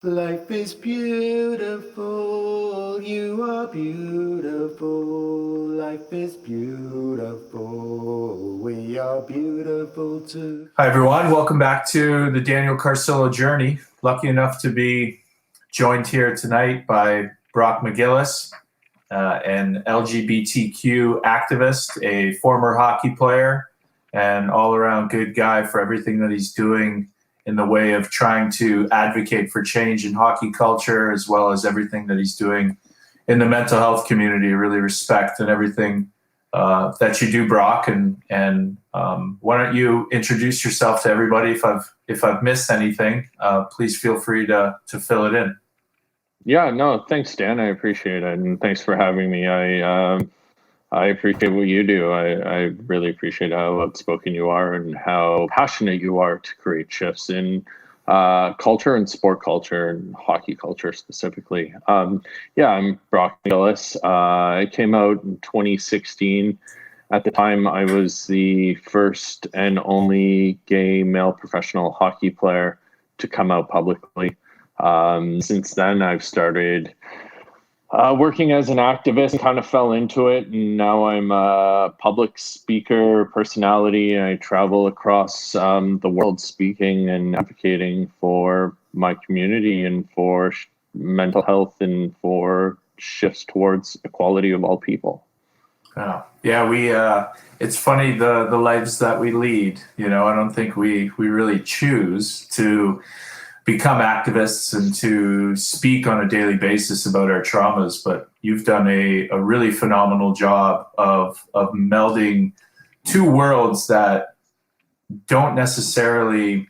Life is beautiful, you are beautiful. Life is beautiful, we are beautiful too. Hi, everyone. Welcome back to the Daniel Carcillo journey. Lucky enough to be joined here tonight by Brock McGillis, an LGBTQ activist, a former hockey player, and all around good guy for everything that he's doing in the way of trying to advocate for change in hockey culture, as well as everything that he's doing in the mental health community. I really respect and everything that you do, Brock. And why don't you introduce yourself to everybody? If I've missed anything, please feel free to fill it in. Yeah, no, thanks, Dan. I appreciate it, and thanks for having me. I appreciate what you do. I really appreciate how outspoken you are and how passionate you are to create shifts in culture and sport culture and hockey culture specifically. Yeah, I'm Brock McGillis. I came out in 2016. At the time, I was the first and only gay male professional hockey player to come out publicly. Since then, I've started working as an activist and kind of fell into it. And now I'm a public speaker personality. I travel across the world speaking and advocating for my community and for mental health and for shifts towards equality of all people. Oh, yeah, it's funny the lives that we lead. I don't think we really choose to become activists and to speak on a daily basis about our traumas, but you've done a really phenomenal job of melding two worlds that don't necessarily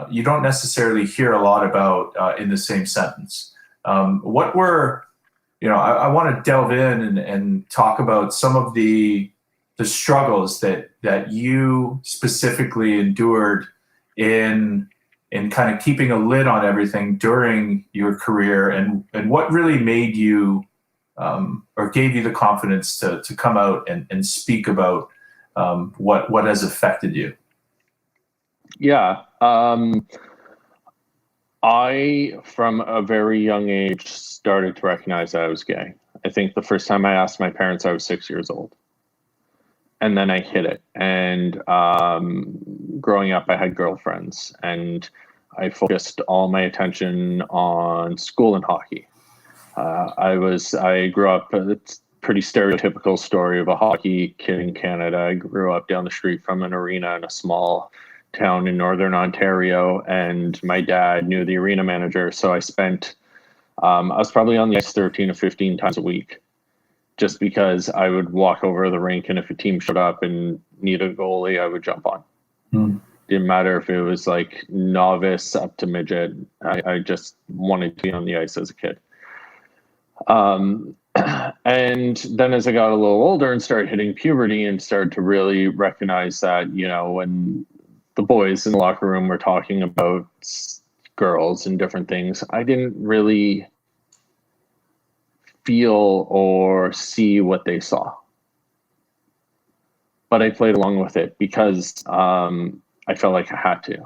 you don't necessarily hear a lot about in the same sentence. What were I want to delve in and talk about some of the struggles that you specifically endured in kind of keeping a lid on everything during your career, and what really made you or gave you the confidence to come out and speak about what has affected you. Yeah. I, from a very young age, started to recognize that I was gay. I think the first time I asked my parents, I was 6 years old. And then I hid it. And growing up, I had girlfriends, and I focused all my attention on school and hockey. I grew up, it's a pretty stereotypical story of a hockey kid in Canada. I grew up down the street from an arena in a small town in northern Ontario, and my dad knew the arena manager. So I was probably on the ice 13 to 15 times a week, just because I would walk over the rink, and if a team showed up and needed a goalie, I would jump on. Didn't matter if it was like novice up to midget. I just wanted to be on the ice as a kid. And then as I got a little older and started hitting puberty and started to really recognize that, when the boys in the locker room were talking about girls and different things, I didn't really feel or see what they saw. But I played along with it because I felt like I had to.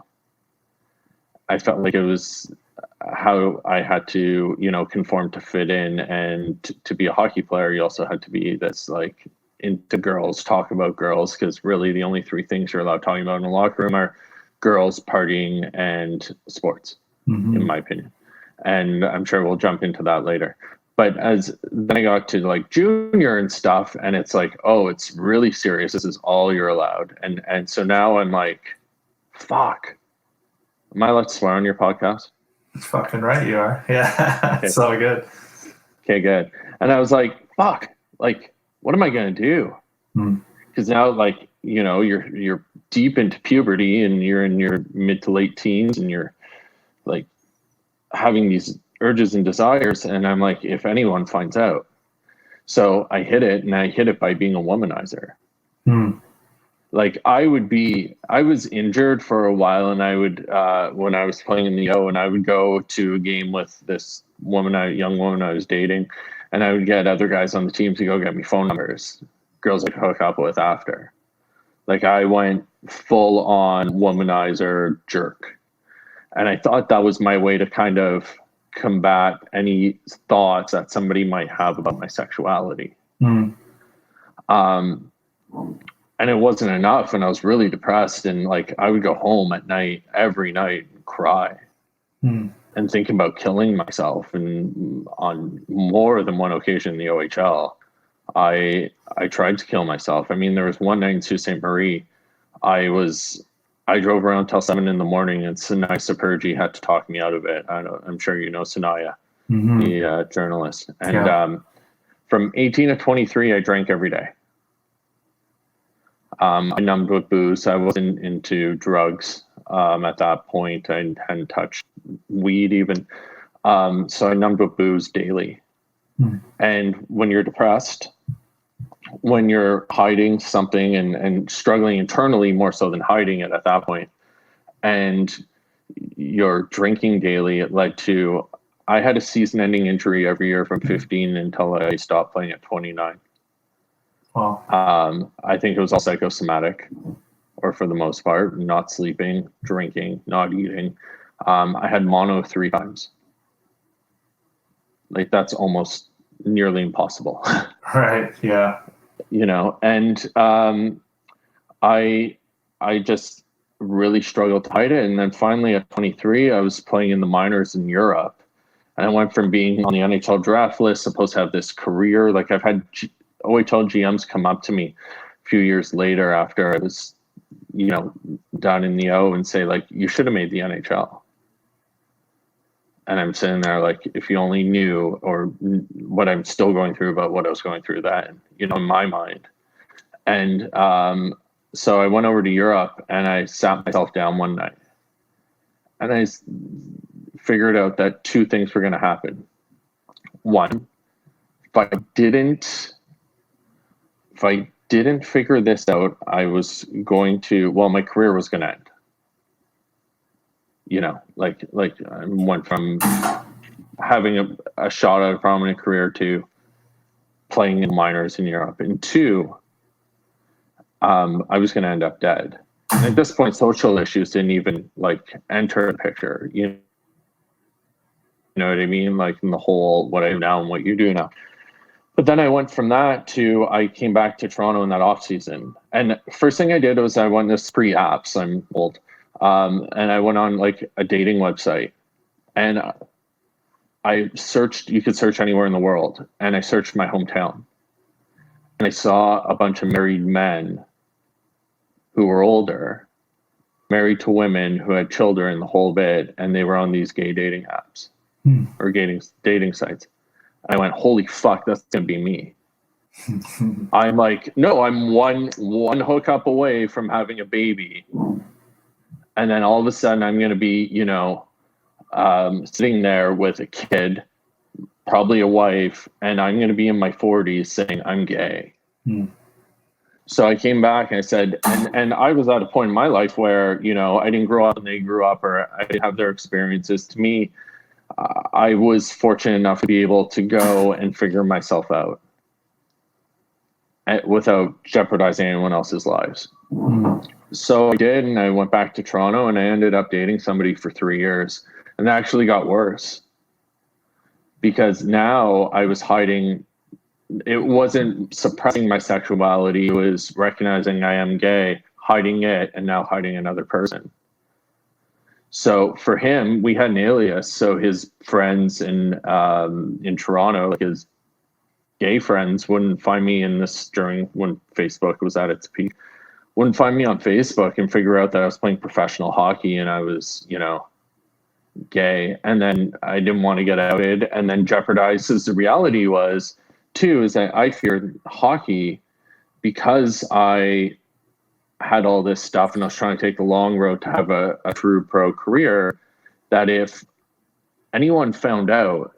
I felt like it was how I had to, conform to fit in. And to be a hockey player, you also had to be this like into girls, talk about girls, because really the only three things you're allowed talking about in the locker room are girls, partying, and sports, in my opinion. And I'm sure we'll jump into that later. But then I got to like junior and stuff, and it's like, oh, it's really serious. This is all you're allowed. And so now I'm like, fuck. Am I allowed to swear on your podcast? That's fucking right, you are. Yeah, it's all good. Okay, good. And I was like, fuck, like, what am I gonna do? Because now, like, you're deep into puberty, and you're in your mid to late teens, and you're like having these urges and desires, and I'm like, if anyone finds out. So I hid it, and I hid it by being a womanizer. Like I was injured for a while, and I would, when I was playing in the O, and I would go to a game with this young woman I was dating, and I would get other guys on the team to go get me phone numbers, girls I could hook up with after. Like I went full on womanizer jerk. And I thought that was my way to kind of combat any thoughts that somebody might have about my sexuality. Mm. And it wasn't enough, and I was really depressed, and like I would go home at night, every night, and cry and think about killing myself. And on more than one occasion in the OHL, I tried to kill myself. I mean, there was one night in Sault Ste. Marie, I drove around till 7 a.m, and Sanaya Saperji had to talk me out of it. I'm sure you know Sanaya, the journalist. And from 18 to 23, I drank every day. I numbed with booze. I wasn't into drugs at that point. I hadn't touched weed even. So I numbed with booze daily. And when you're depressed, when you're hiding something and struggling internally more so than hiding it at that point, and you're drinking daily, it led to, I had a season-ending injury every year from 15 until I stopped playing at 29. Wow. I think it was all psychosomatic, or for the most part, not sleeping, drinking, not eating. I had mono 3 times. Like, that's almost nearly impossible. Right. Yeah. You know, and I just really struggled to hide it. And then finally at 23, I was playing in the minors in Europe. And I went from being on the NHL draft list, supposed to have this career. Like, I've had OHL GMs come up to me a few years later after I was, you know, down in the O, and say, like, you should have made the NHL. And I'm sitting there like, if you only knew, or what I'm still going through about what I was going through then, you know, in my mind. And so I went over to Europe, and I sat myself down one night, and I figured out that 2 things were going to happen. One, if I didn't figure this out, I was going to, well, my career was going to end. You know, like I went from having a shot at a prominent career to playing in minors in Europe. And 2, I was going to end up dead. And at this point, social issues didn't even like enter the picture. You know what I mean? Like, in the whole what I do now and what you do now. But then I went from that to, I came back to Toronto in that off season. And first thing I did was I went to pre-apps. I'm old. And I went on like a dating website, and I searched, you could search anywhere in the world. And I searched my hometown, and I saw a bunch of married men who were older, married to women who had children, the whole bit. And they were on these gay dating apps or dating sites. I went, holy fuck, that's going to be me. I'm like, no, I'm one hookup away from having a baby. And then all of a sudden I'm going to be, you know, sitting there with a kid, probably a wife, and I'm going to be in my 40s saying I'm gay. So I came back and I said, and I was at a point in my life where, you know, I didn't grow up and they grew up, or I didn't have their experiences. To me, I was fortunate enough to be able to go and figure myself out without jeopardizing anyone else's lives. So I did, and I went back to Toronto, and I ended up dating somebody for 3 years. And that actually got worse, because now I was hiding. It wasn't suppressing my sexuality. It was recognizing I am gay, hiding it, and now hiding another person. So for him, we had an alias. So his friends in Toronto, like his gay friends, wouldn't find me during when Facebook was at its peak, wouldn't find me on Facebook and figure out that I was playing professional hockey and I was, you know, gay. And then I didn't want to get outed, and then jeopardized, as the reality was too, is that I feared hockey because I had all this stuff and I was trying to take the long road to have a true pro career, that if anyone found out,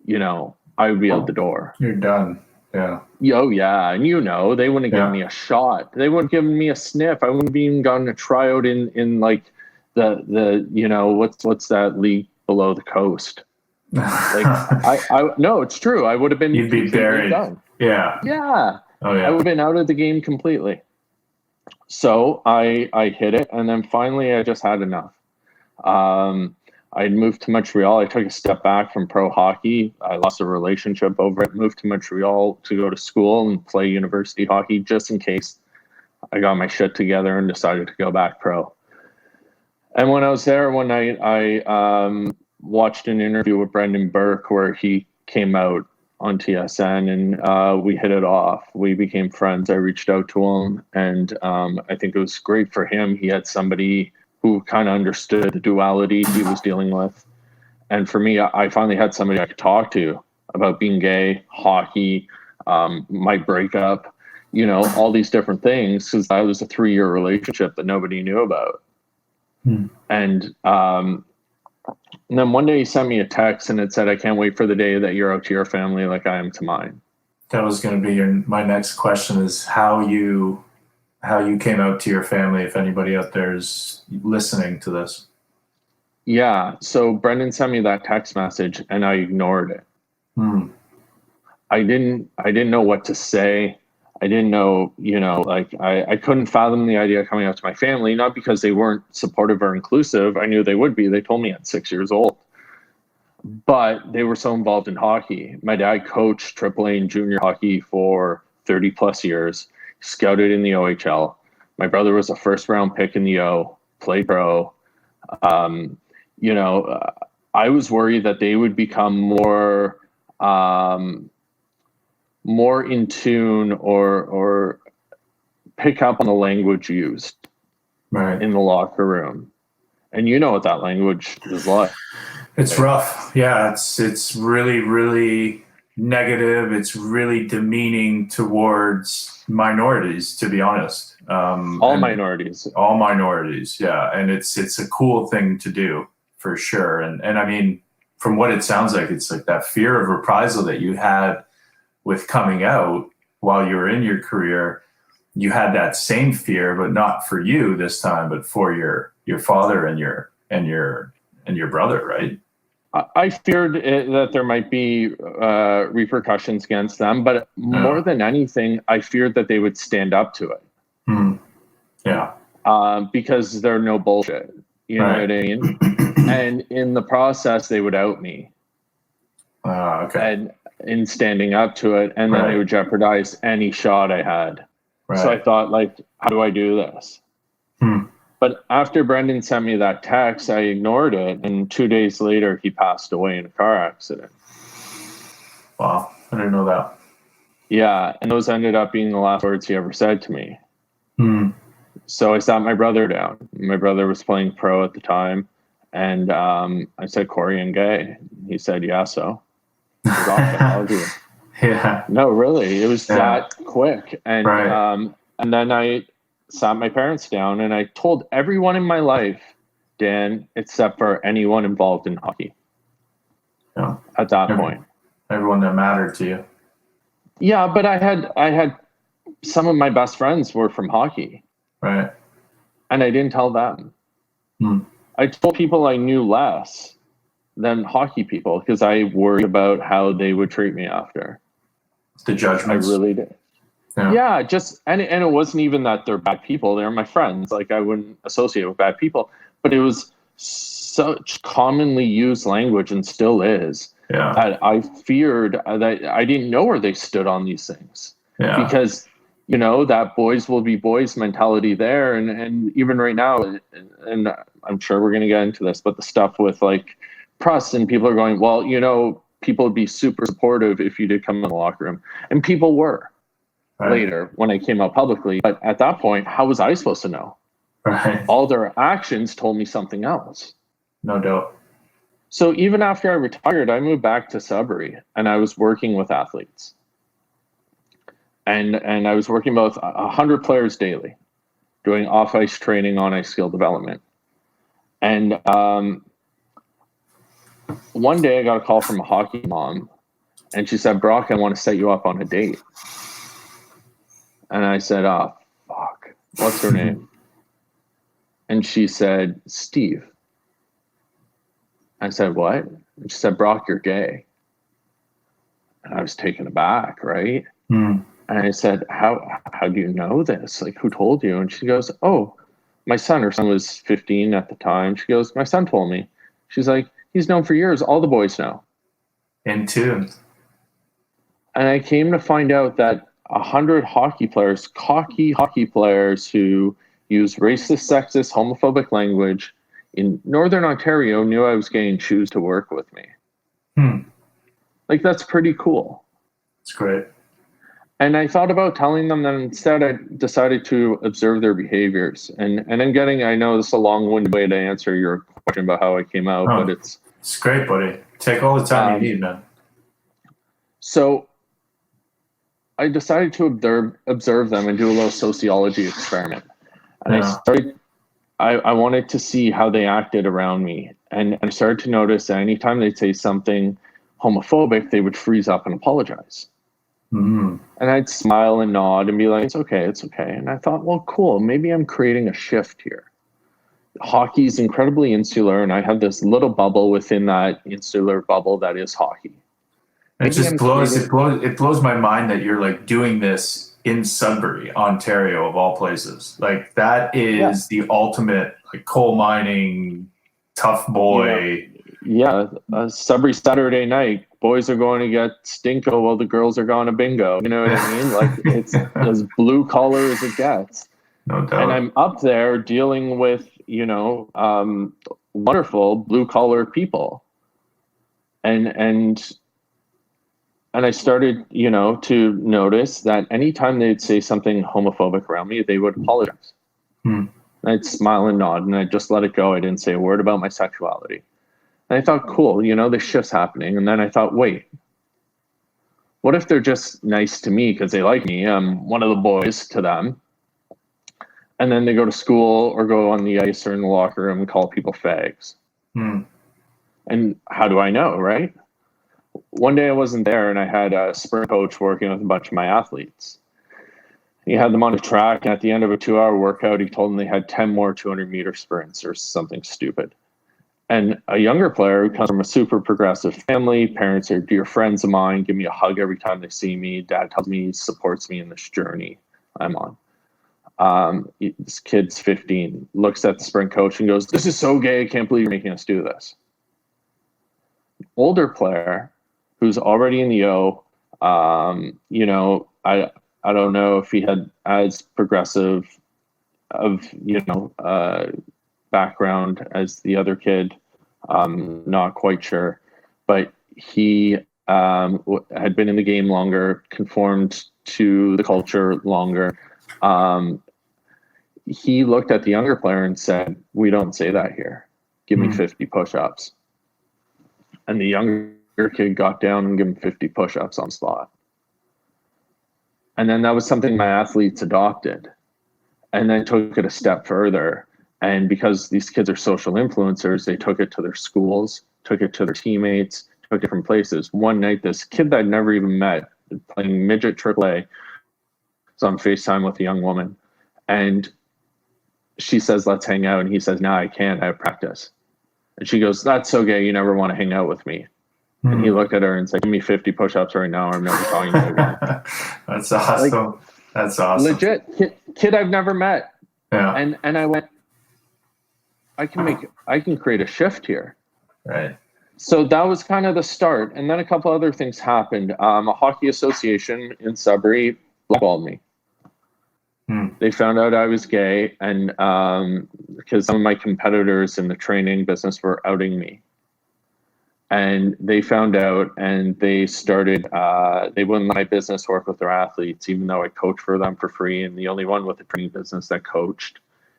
you know, I would be out the door. You're done. Yeah. Oh yeah. And you know, they wouldn't have given me a shot. They wouldn't have given me a sniff. I wouldn't have even gotten a tryout in like the you know, what's that league below the coast? Like I no, it's true. I would have been. You'd be buried. Done. Yeah. Yeah. Oh yeah. I would have been out of the game completely. So I hit it, and then finally I just had enough. I'd moved to Montreal. I took a step back from pro hockey. I lost a relationship over it, moved to Montreal to go to school and play university hockey just in case I got my shit together and decided to go back pro. And when I was there one night, I watched an interview with Brendan Burke where he came out on TSN, and we hit it off. We became friends. I reached out to him, and I think it was great for him. He had somebody who kind of understood the duality he was dealing with. And for me, I finally had somebody I could talk to about being gay, hockey, my breakup, all these different things, because that was a 3-year relationship that nobody knew about. And then one day he sent me a text and it said, "I can't wait for the day that you're out to your family like I am to mine." That was going to be my next question, is how you came out to your family, if anybody out there is listening to this. Yeah. So Brendan sent me that text message and I ignored it. I didn't know what to say. I didn't know, I couldn't fathom the idea of coming out to my family, not because they weren't supportive or inclusive. I knew they would be. They told me at 6 years old. But they were so involved in hockey. My dad coached AAA and junior hockey for 30 plus years, scouted in the OHL. My brother was a first round pick in the O, played pro. I was worried that they would become more in tune or pick up on the language used in the locker room. And you know what that language is like. It's rough. Yeah, it's really, really negative. It's really demeaning towards minorities, to be honest. All minorities. All minorities, yeah. And it's a cool thing to do, for sure. And I mean, from what it sounds like, it's like that fear of reprisal that you had with coming out while you were in your career. You had that same fear, but not for you this time, but for your father and your brother, right? I feared that there might be repercussions against them, but more than anything, I feared that they would stand up to it. Yeah. Because they're no bullshit. You know what I mean? And in the process, they would out me. Okay. And in standing up to it, and then they would jeopardize any shot I had. So I thought, how do I do this? But after Brendan sent me that text, I ignored it. And 2 days later, he passed away in a car accident. Wow. I didn't know that. Yeah. And those ended up being the last words he ever said to me. So I sat my brother down. My brother was playing pro at the time. And I said, "Corey, I'm gay." He said, "Yeah, so." Yeah. No, really. It was that quick. And and then I sat my parents down and I told everyone in my life, Dan, except for anyone involved in hockey. Yeah. At that point. Everyone that mattered to you. Yeah, but I had some of my best friends were from hockey. Right. And I didn't tell them. I told people I knew less than hockey people because I worried about how they would treat me after. The judgments. I really did. Yeah, just and it wasn't even that they're bad people. They're my friends. I wouldn't associate with bad people. But it was such commonly used language and still is. Yeah. That I feared that I didn't know where they stood on these things. Yeah. Because that boys will be boys mentality there. And even right now, and I'm sure we're going to get into this, but the stuff with press and people are going, well, people would be super supportive if you did come in the locker room. And people were later when I came out publicly. But at that point, how was I supposed to know? Right. All their actions told me something else. No doubt. So even after I retired, I moved back to Sudbury and I was working with athletes. And I was working with 100 players daily, doing off-ice training, on-ice skill development. And one day I got a call from a hockey mom, and she said, "Brock, I want to set you up on a date." And I said, "Oh, fuck. What's her name?" And she said, "Steve." I said, "What?" And she said, "Brock, you're gay." And I was taken aback, right? And I said, how do you know this? Who told you? And she goes, "Oh, her son was 15 at the time. She goes, my son told me. She's like, he's known for years. All the boys know. In tune. And I came to find out that 100 hockey players, cocky hockey players who use racist, sexist, homophobic language in Northern Ontario knew I was gay and choose to work with me. Like, that's pretty cool. It's great. And I thought about telling them that instead I decided to observe their behaviors. And I know this is a long-winded way to answer your question about how I came out, but it's great, buddy. Take all the time you need, man. So I decided to observe them and do a little sociology experiment. And I wanted to see how they acted around me. And I started to notice that anytime they'd say something homophobic, they would freeze up and apologize. And I'd smile and nod and be like, it's okay. And I thought, well, cool. Maybe I'm creating a shift here. Hockey's incredibly insular, and I have this little bubble within that insular bubble that is hockey. It just blows my mind that you're like doing this in Sudbury, Ontario, of all places. Like, that is the ultimate like coal mining tough boy. Sudbury Saturday night, boys are going to get stinko while the girls are going to bingo. You know what I mean? Like, it's as blue collar as it gets. No doubt. And I'm up there dealing with, wonderful blue collar people. And I started, to notice that anytime they'd say something homophobic around me, they would apologize. And I'd smile and nod, and I'd just let it go. I didn't say a word about my sexuality. And I thought, cool, this shift's happening. And then I thought, wait, what if they're just nice to me because they like me? I'm one of the boys to them. And then they go to school or go on the ice or in the locker room and call people fags. And how do I know, right? One day I wasn't there, and I had a sprint coach working with a bunch of my athletes. He had them on a track, and at the end of a 2-hour workout, he told them they had 10 more 200-meter sprints or something stupid. And a younger player who comes from a super progressive family, parents are dear friends of mine, give me a hug every time they see me. Dad tells me he supports me in this journey I'm on. This kid's 15, looks at the sprint coach and goes, "This is so gay, I can't believe you're making us do this." Older player who's already in the O, I don't know if he had as progressive of, background as the other kid, not quite sure, but he had been in the game longer, conformed to the culture longer. He looked at the younger player and said, "We don't say that here. Give me 50 push-ups." And the younger kid got down and gave him 50 push-ups on the spot. And then that was something my athletes adopted, and then took it a step further. And because these kids are social influencers, they took it to their schools, took it to their teammates, took different places. One night, this kid that I'd never even met, playing midget AAA, was on FaceTime with a young woman. And she says, "Let's hang out." And he says, "No, I can't. I have practice." And she goes, "That's so gay. You never want to hang out with me." And he looked at her and said, "Give me 50 push-ups right now. I'm never talking to you again." That's awesome. That's awesome. Legit kid I've never met. Yeah. And I went, I can create a shift here. Right. So that was kind of the start. And then a couple other things happened. A hockey association in Sudbury blackballed me. They found out I was gay, and because some of my competitors in the training business were outing me. And they found out, and they started, they wouldn't let my business work with their athletes, even though I coached for them for free. And the only one with the training business that coached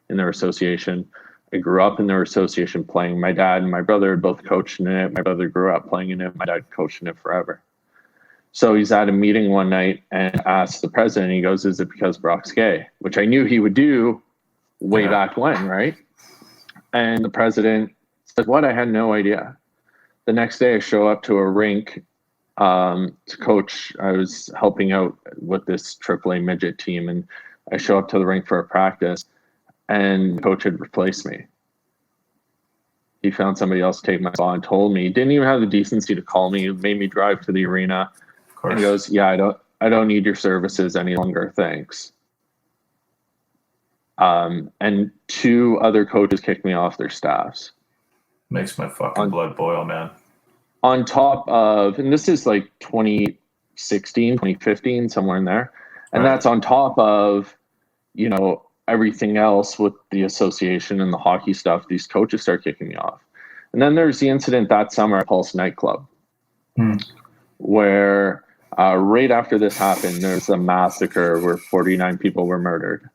in their association. I grew up in their association playing. My dad and my brother had both coached in it. My brother grew up playing in it. My dad coached in it forever. So he's at a meeting one night and asked the president, he goes, "Is it because Brock's gay?" Which I knew he would do way back when, right? And the president said, "What? I had no idea." The next day I show up to a rink to coach. I was helping out with this AAA midget team, and I show up to the rink for a practice, and the coach had replaced me. He found somebody else to take my spot and told me. He didn't even have the decency to call me. He made me drive to the arena. And he goes, "Yeah, I don't need your services any longer, thanks." And 2 other coaches kicked me off their staffs. Makes my fucking blood boil, man. On top of, and this is like 2016, 2015, somewhere in there. And Right. that's on top of, everything else with the association and the hockey stuff. These coaches start kicking me off. And then there's the incident that summer at Pulse nightclub, where right after this happened, there's a massacre where 49 people were murdered.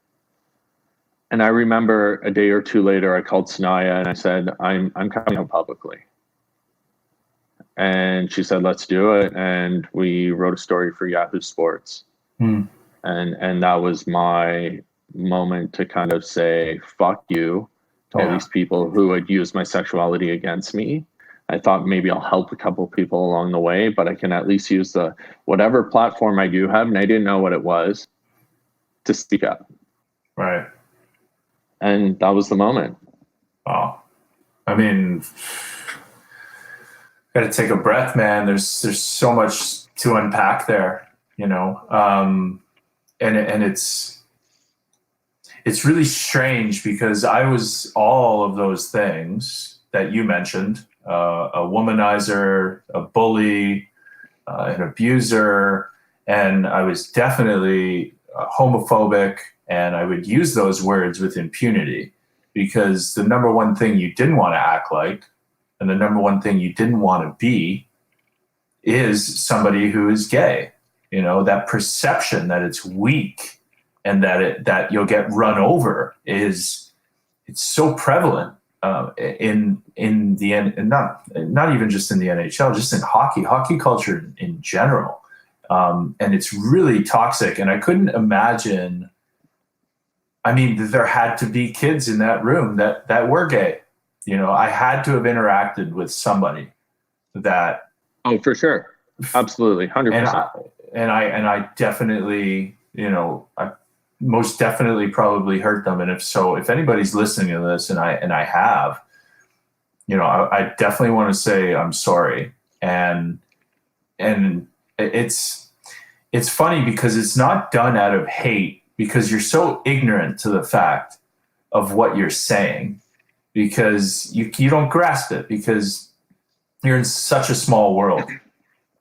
And I remember a day or 2 later, I called Sanaya and I said, I'm coming out publicly. And she said, let's do it. And we wrote a story for Yahoo Sports. And that was my moment to kind of say, fuck you to all these people who had used my sexuality against me. I thought maybe I'll help a couple people along the way, but I can at least use the whatever platform I do have, and I didn't know what it was, to speak up. Right. And that was the moment. Oh, I mean, got to take a breath, man. There's so much to unpack there, and it's really strange because I was all of those things that you mentioned, a womanizer, a bully, an abuser, and I was definitely homophobic, and I would use those words with impunity because the number one thing you didn't want to act like and the number one thing you didn't want to be is somebody who is gay. That perception that it's weak and that you'll get run over it's so prevalent in the end, and not even just in the NHL, just in hockey culture in general. And it's really toxic. And I couldn't imagine. I mean, there had to be kids in that room that were gay. I had to have interacted with somebody that. Oh, for sure. Absolutely. 100%. And I definitely, I most definitely probably hurt them. And if anybody's listening to this and I have, I definitely want to say I'm sorry. And it's funny because it's not done out of hate, because you're so ignorant to the fact of what you're saying, because you don't grasp it because you're in such a small world,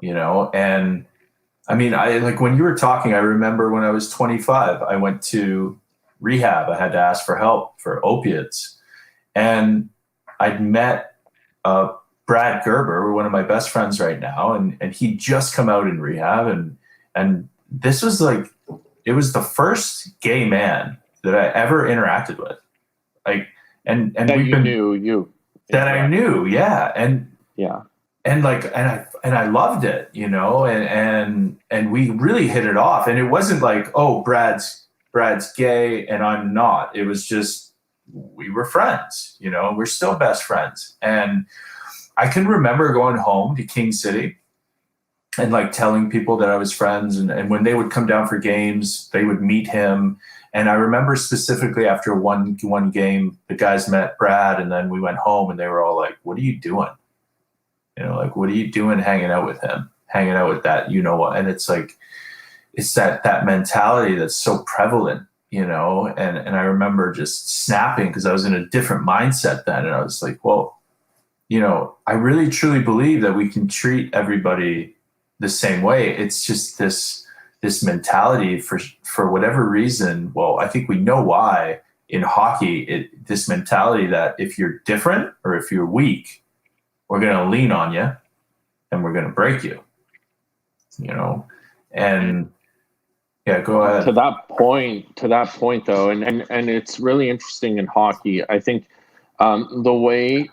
and I mean, when you were talking, I remember when I was 25, I went to rehab. I had to ask for help for opiates, and I'd met Brad Gerber, one of my best friends right now, and he'd just come out in rehab, and this was it was the first gay man that I ever interacted with, and that we've been that I knew, and I loved it, and we really hit it off, and it wasn't like, oh, Brad's gay and I'm not. It was just we were friends, we're still best friends, and I can remember going home to King City and telling people that I was friends, and when they would come down for games, they would meet him. And I remember specifically after one game, the guys met Brad, and then we went home and they were all like, what are you doing? What are you doing hanging out with him, hanging out with that, what? And it's it's that mentality that's so prevalent, and I remember just snapping because I was in a different mindset then. And I was like, well, I really truly believe that we can treat everybody the same way. It's just this mentality for whatever reason. Well, I think we know why in hockey, this mentality that if you're different or if you're weak, we're going to lean on you and we're going to break you, and yeah, go ahead. To that point though, and it's really interesting in hockey. I think the way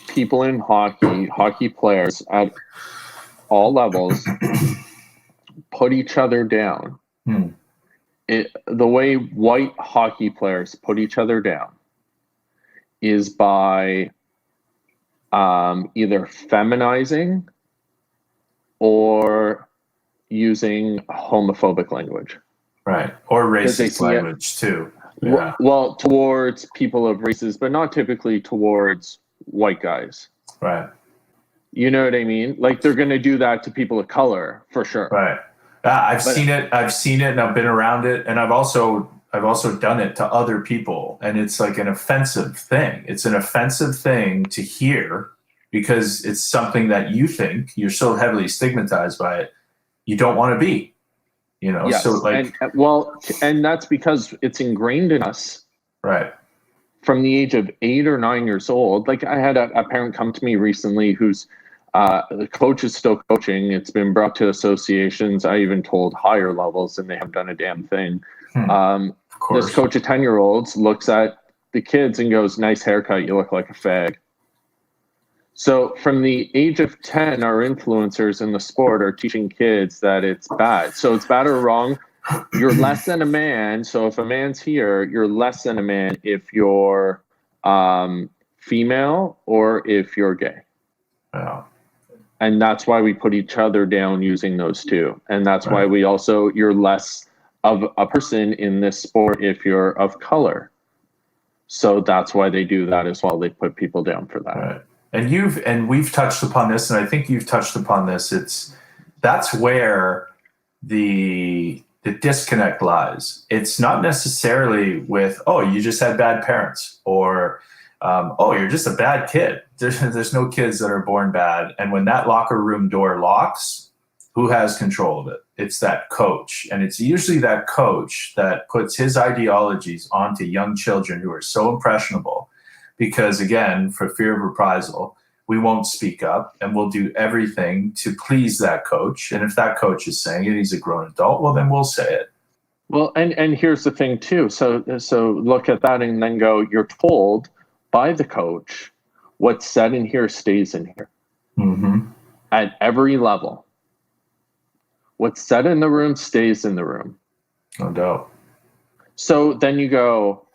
people in hockey players at all levels put each other down. The way white hockey players put each other down is by either feminizing or using homophobic language. Right. Or racist language too. Yeah. Well, towards people of races, but not typically towards white guys. Right. You know what I mean? They're going to do that to people of color for sure. Right. I've seen it and I've been around it. And I've also I've also done it to other people, and it's like an offensive thing. It's an offensive thing to hear because it's something that you think you're so heavily stigmatized by it. You don't want to be, Yes. So like, and that's because it's ingrained in us. Right. From the age of 8 or 9 years old. Like I had a parent come to me recently who's the coach is still coaching. It's been brought to associations. I even told higher levels, and they haven't done a damn thing. This coach of 10-year-olds looks at the kids and goes, "Nice haircut. You look like a fag." So from the age of 10, our influencers in the sport are teaching kids that it's bad. So it's bad or wrong. You're less than a man. So if a man's here, you're less than a man if you're female or if you're gay. Yeah. And that's why we put each other down using those two. And that's why we also, you're less of a person in this sport if you're of color. So that's why they do that as well. They put people down for that. Right. And we've touched upon this, and I think you've touched upon this. That's where the disconnect lies. It's not necessarily with, oh, you just had bad parents, or oh, you're just a bad kid. There's no kids that are born bad. And when that locker room door locks, who has control of it? It's that coach. And it's usually that coach that puts his ideologies onto young children who are so impressionable. Because again, for fear of reprisal, we won't speak up, and we'll do everything to please that coach. And if that coach is saying it, he's a grown adult, well, then we'll say it. Well, and here's the thing too. So look at that and then go, you're told by the coach, what's said in here stays in here. Mm-hmm. At every level. What's said in the room stays in the room. No doubt. So then you go,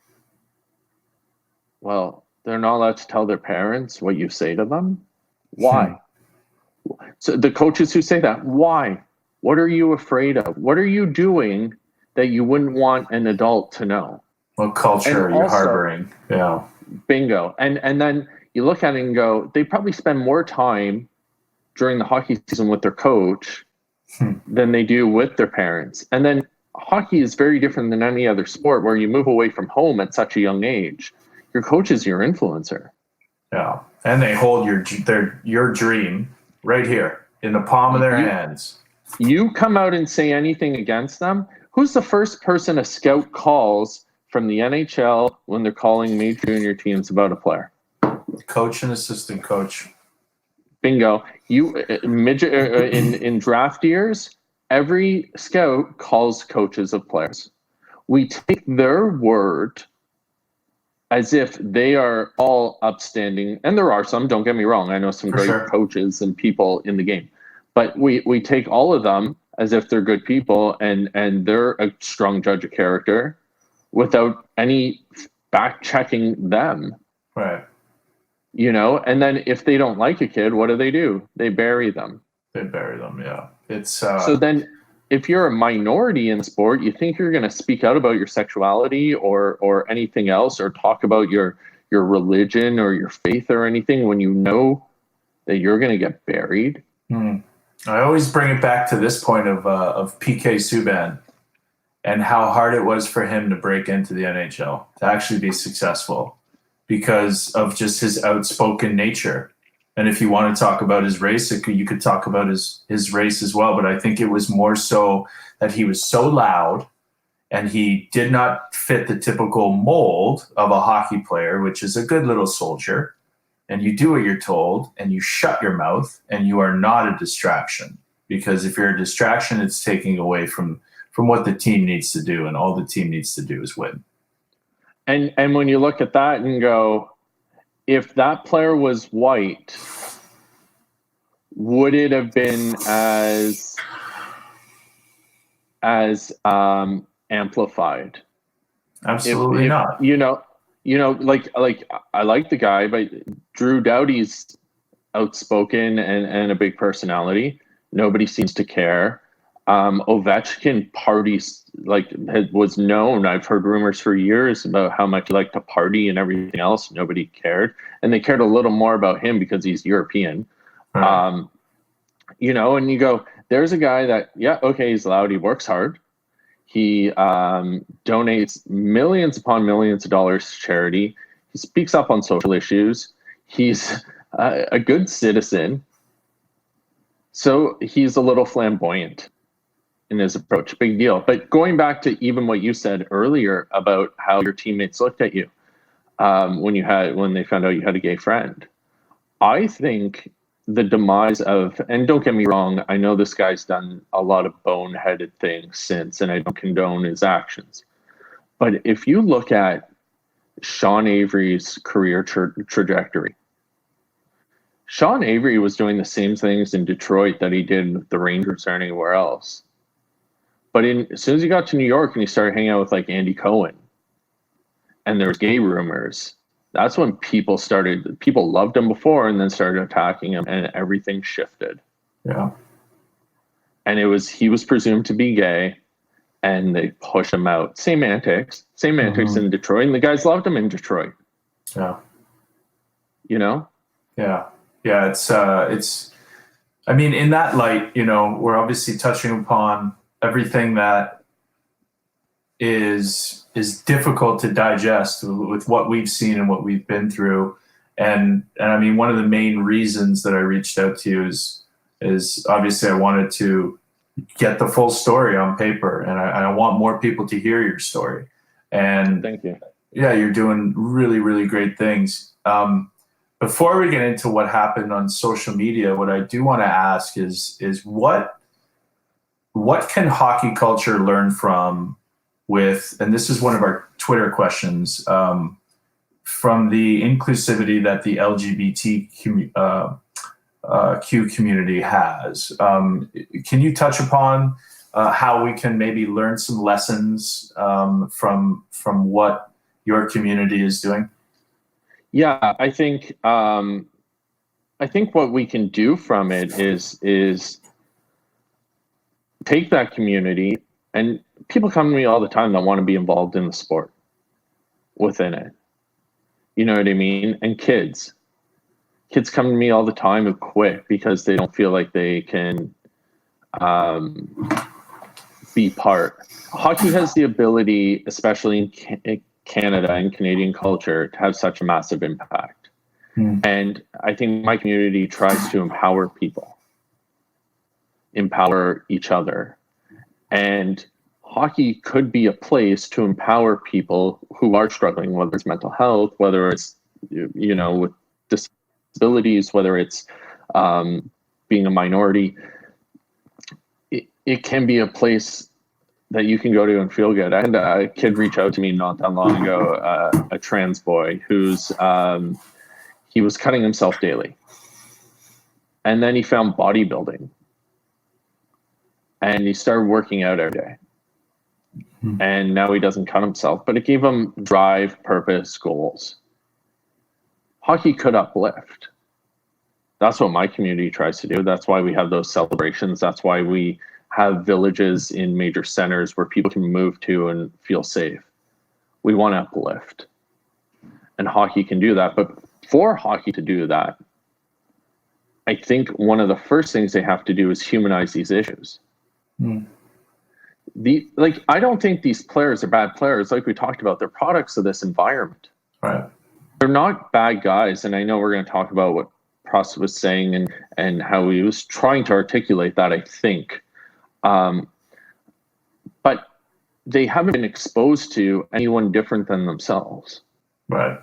well, they're not allowed to tell their parents what you say to them. Why? So the coaches who say that, why? What are you afraid of? What are you doing that you wouldn't want an adult to know? What culture are you harboring? Yeah. Bingo. And then you look at it and go, they probably spend more time during the hockey season with their coach than they do with their parents. And then hockey is very different than any other sport where you move away from home at such a young age. Your coach is your influencer. Yeah. And they hold your dream right here in the palm of their hands. You come out and say anything against them. Who's the first person a scout calls from the NHL when they're calling major junior teams about a player? Coach and assistant coach. Bingo. You in draft years, every scout calls coaches of players. We take their word as if they are all upstanding, and there are some, don't get me wrong, I know some great coaches and people in the game, but we take all of them as if they're good people and they're a strong judge of character without any back checking them. Right. And then if they don't like a kid, what do? They bury them. Yeah. It's so then if you're a minority in sport, you think you're going to speak out about your sexuality or anything else, or talk about your religion or your faith or anything when you know that you're going to get buried. I always bring it back to this point of PK Subban and how hard it was for him to break into the NHL, to actually be successful because of just his outspoken nature. And if you want to talk about his race, you could talk about his race as well. But I think it was more so that he was so loud and he did not fit the typical mold of a hockey player, which is a good little soldier. And you do what you're told and you shut your mouth and you are not a distraction. Because if you're a distraction, it's taking away from what the team needs to do. And all the team needs to do is win. And when you look at that and go, if that player was white, would it have been as amplified? Absolutely not. Like I like the guy, but Drew Doughty's outspoken and a big personality. Nobody seems to care. Ovechkin parties was known. I've heard rumors for years about how much he liked to party and everything else. Nobody cared, and they cared a little more about him because he's European. Right. And you go, there's a guy that, he's loud. He works hard. He donates millions upon millions of dollars to charity. He speaks up on social issues. He's a good citizen. So he's a little flamboyant in his approach. Big deal. But going back to even what you said earlier about how your teammates looked at you when they found out you had a gay friend, I think the demise of, and don't get me wrong, I know this guy's done a lot of boneheaded things since, and I don't condone his actions. But if you look at Sean Avery's career trajectory, Sean Avery was doing the same things in Detroit that he did with the Rangers or anywhere else. But as soon as he got to New York and he started hanging out with like Andy Cohen, and there was gay rumors, that's when people loved him before and then started attacking him, and everything shifted. Yeah. And he was presumed to be gay, and they pushed him out. Same antics in Detroit, and the guys loved him in Detroit. Yeah. You know? Yeah. Yeah. It's, I mean, in that light, you know, we're obviously touching upon everything that is difficult to digest with what we've seen and what we've been through. And I mean, one of the main reasons that I reached out to you is obviously I wanted to get the full story on paper, and I want more people to hear your story. And thank you. Yeah, you're doing really, really great things. Before we get into what happened on social media, what I do want to ask is what can hockey culture learn from and this is one of our Twitter questions, from the inclusivity that the LGBTQ community has. Can you touch upon how we can maybe learn some lessons from what your community is doing? Yeah, I think what we can do from it is take that community, and people come to me all the time that want to be involved in the sport within it. You know what I mean? And kids come to me all the time who quit because they don't feel like they can be part. Hockey has the ability, especially in Canada and Canadian culture, to have such a massive impact. And I think my community tries to empower people, empower each other. And hockey could be a place to empower people who are struggling, whether it's mental health, whether it's, you know, with disabilities, whether it's being a minority. It can be a place that you can go to and feel good. I had a kid reach out to me not that long ago, a trans boy who's he was cutting himself daily, and then he found bodybuilding, and he started working out every day. And now he doesn't cut himself, but it gave him drive, purpose, goals. Hockey could uplift. That's what my community tries to do. That's why we have those celebrations. That's why we have villages in major centers where people can move to and feel safe. We want to uplift. And hockey can do that. But for hockey to do that, I think one of the first things they have to do is humanize these issues. I don't think these players are bad players. Like we talked about, they're products of this environment. Right. They're not bad guys. And I know we're going to talk about what Prost was saying and how he was trying to articulate that, I think. But they haven't been exposed to anyone different than themselves. Right.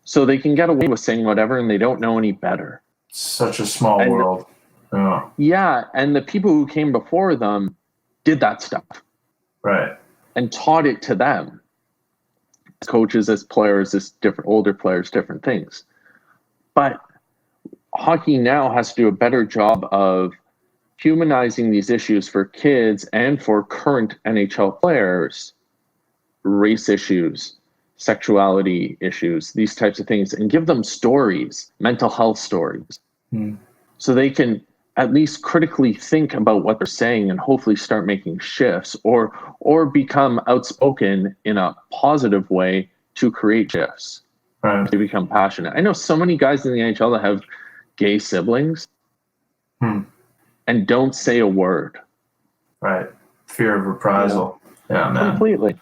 So they can get away with saying whatever, and they don't know any better. Such a small world. Yeah. Yeah. And the people who came before them did that stuff. Right. And taught it to them. As coaches, as players, as different older players, different things. But hockey now has to do a better job of humanizing these issues for kids and for current NHL players, race issues, sexuality issues, these types of things, and give them stories, mental health stories, so they can at least critically think about what they're saying and hopefully start making shifts or become outspoken in a positive way to create shifts. Right. To become passionate. I know so many guys in the NHL that have gay siblings and don't say a word. Right. Fear of reprisal. Yeah, man. Completely.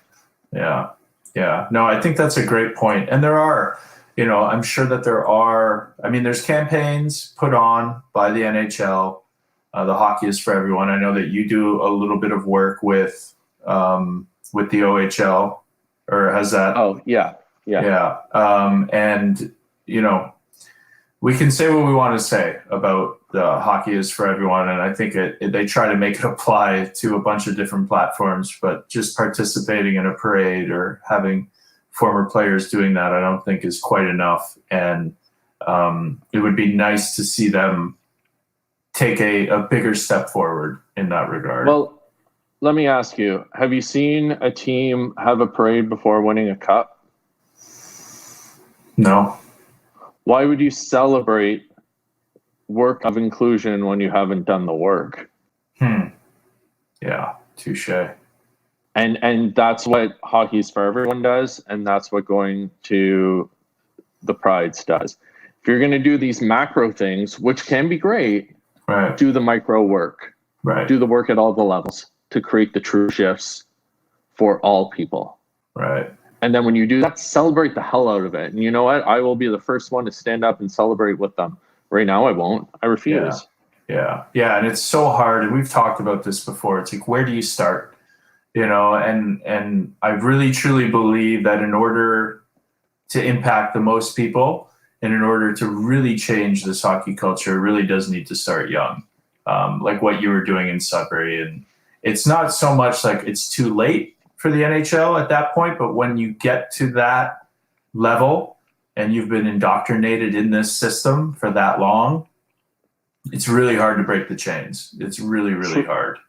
Yeah. Yeah. No, I think that's a great point. And there are, I'm sure that there's campaigns put on by the NHL. The Hockey is for Everyone. I know that you do a little bit of work with the OHL, or has that? Oh, yeah. Yeah. Yeah. And, we can say what we want to say about the Hockey is for Everyone. And I think they try to make it apply to a bunch of different platforms, but just participating in a parade or having former players doing that, I don't think is quite enough. And it would be nice to see them take a bigger step forward in that regard. Well, let me ask you, have you seen a team have a parade before winning a cup? No. Why would you celebrate work of inclusion when you haven't done the work? Yeah, touche. And that's what Hockey's for Everyone does, and that's what going to the Prides does. If you're going to do these macro things, which can be great, right, do the micro work. Right. Do the work at all the levels to create the true shifts for all people. Right. And then when you do that, celebrate the hell out of it. And you know what? I will be the first one to stand up and celebrate with them. Right now, I won't. I refuse. Yeah. And it's so hard. And we've talked about this before. It's like, where do you start? And I really, truly believe that in order to impact the most people and in order to really change this hockey culture, it really does need to start young. Like what you were doing in Sudbury. And it's not so much like it's too late for the NHL at that point, but when you get to that level and you've been indoctrinated in this system for that long, it's really hard to break the chains. It's really, really hard.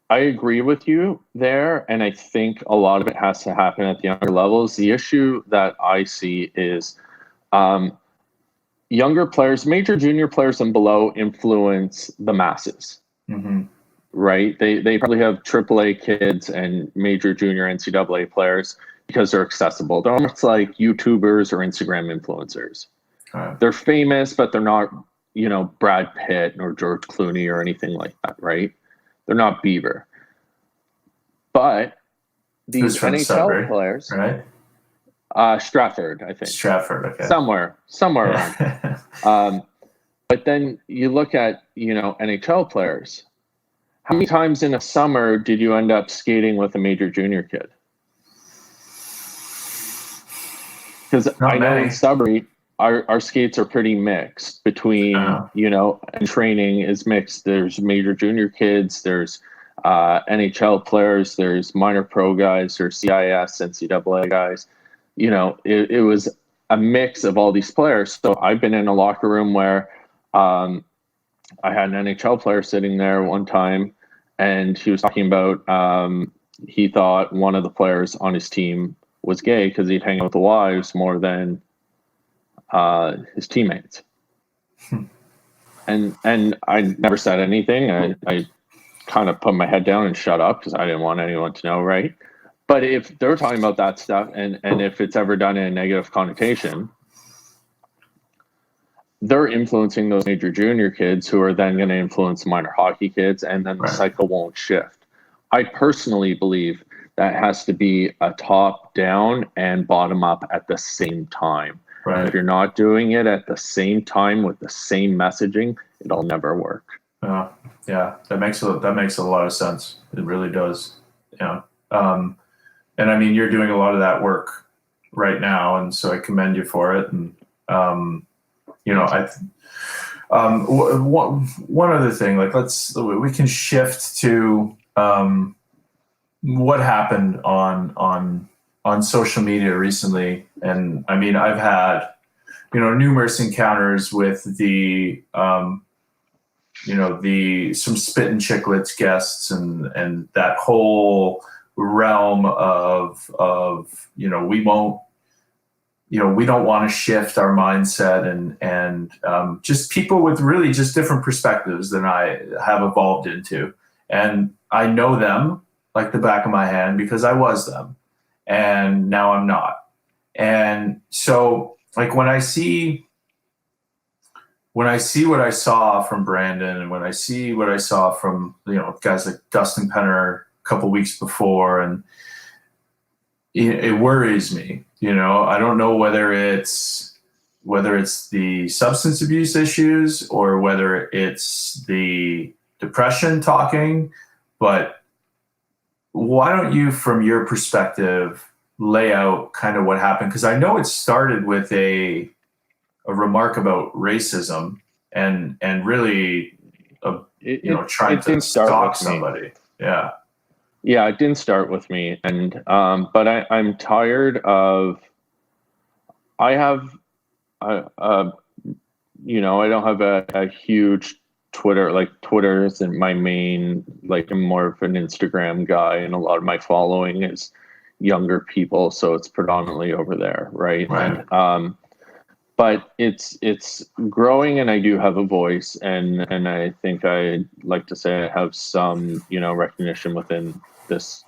I agree with you there, and I think a lot of it has to happen at the younger levels. The issue that I see is younger players, major junior players and below, influence the masses. Mm-hmm. Right? They probably have AAA kids and major junior NCAA players because they're accessible. They're almost like YouTubers or Instagram influencers. Right. They're famous, but they're not, Brad Pitt or George Clooney or anything like that, right? They're not Bieber. But these NHL Sudbury, players, right? Stratford, I think. Stratford, okay. Somewhere around. But then you look at, NHL players. How many times in a summer did you end up skating with a major junior kid? Because I know in Sudbury, our skates are pretty mixed between, and training is mixed. There's major junior kids, there's NHL players, there's minor pro guys, there's CIS, NCAA guys. It was a mix of all these players. So I've been in a locker room where I had an NHL player sitting there one time, and he was talking about he thought one of the players on his team was gay because he'd hang out with the wives more than his teammates. And I never said anything. I kind of put my head down and shut up because I didn't want anyone to know, right? But if they're talking about that stuff and if it's ever done in a negative connotation, they're influencing those major junior kids who are then going to influence minor hockey kids, and then the cycle won't shift. I personally believe that has to be a top down and bottom up at the same time. Right. If you're not doing it at the same time with the same messaging, it'll never work. Yeah, that makes a lot of sense. It really does. Yeah. And I mean, you're doing a lot of that work right now, and so I commend you for it. And one other thing, like we can shift to what happened on social media recently. And I mean, I've had numerous encounters with the some Spit and Chicklets guests and that whole realm of we don't want to shift our mindset and just people with really just different perspectives than I have evolved into. And I know them like the back of my hand because I was them, and now I'm not. And so like when I see what I saw from Brandon, and when I see what I saw from guys like Dustin Penner couple weeks before, and it worries me. I don't know whether it's the substance abuse issues or whether it's the depression talking, but why don't you, from your perspective, lay out kind of what happened? Because I know it started with a remark about racism and really, trying to stalk somebody. Yeah. Yeah, it didn't start with me, and but I'm tired of. I have, I don't have a huge Twitter. Like, Twitter isn't my main. Like, I'm more of an Instagram guy, and a lot of my following is younger people, so it's predominantly over there, right? Right. And, but it's growing, and I do have a voice, and I think I'd like to say I have some recognition within this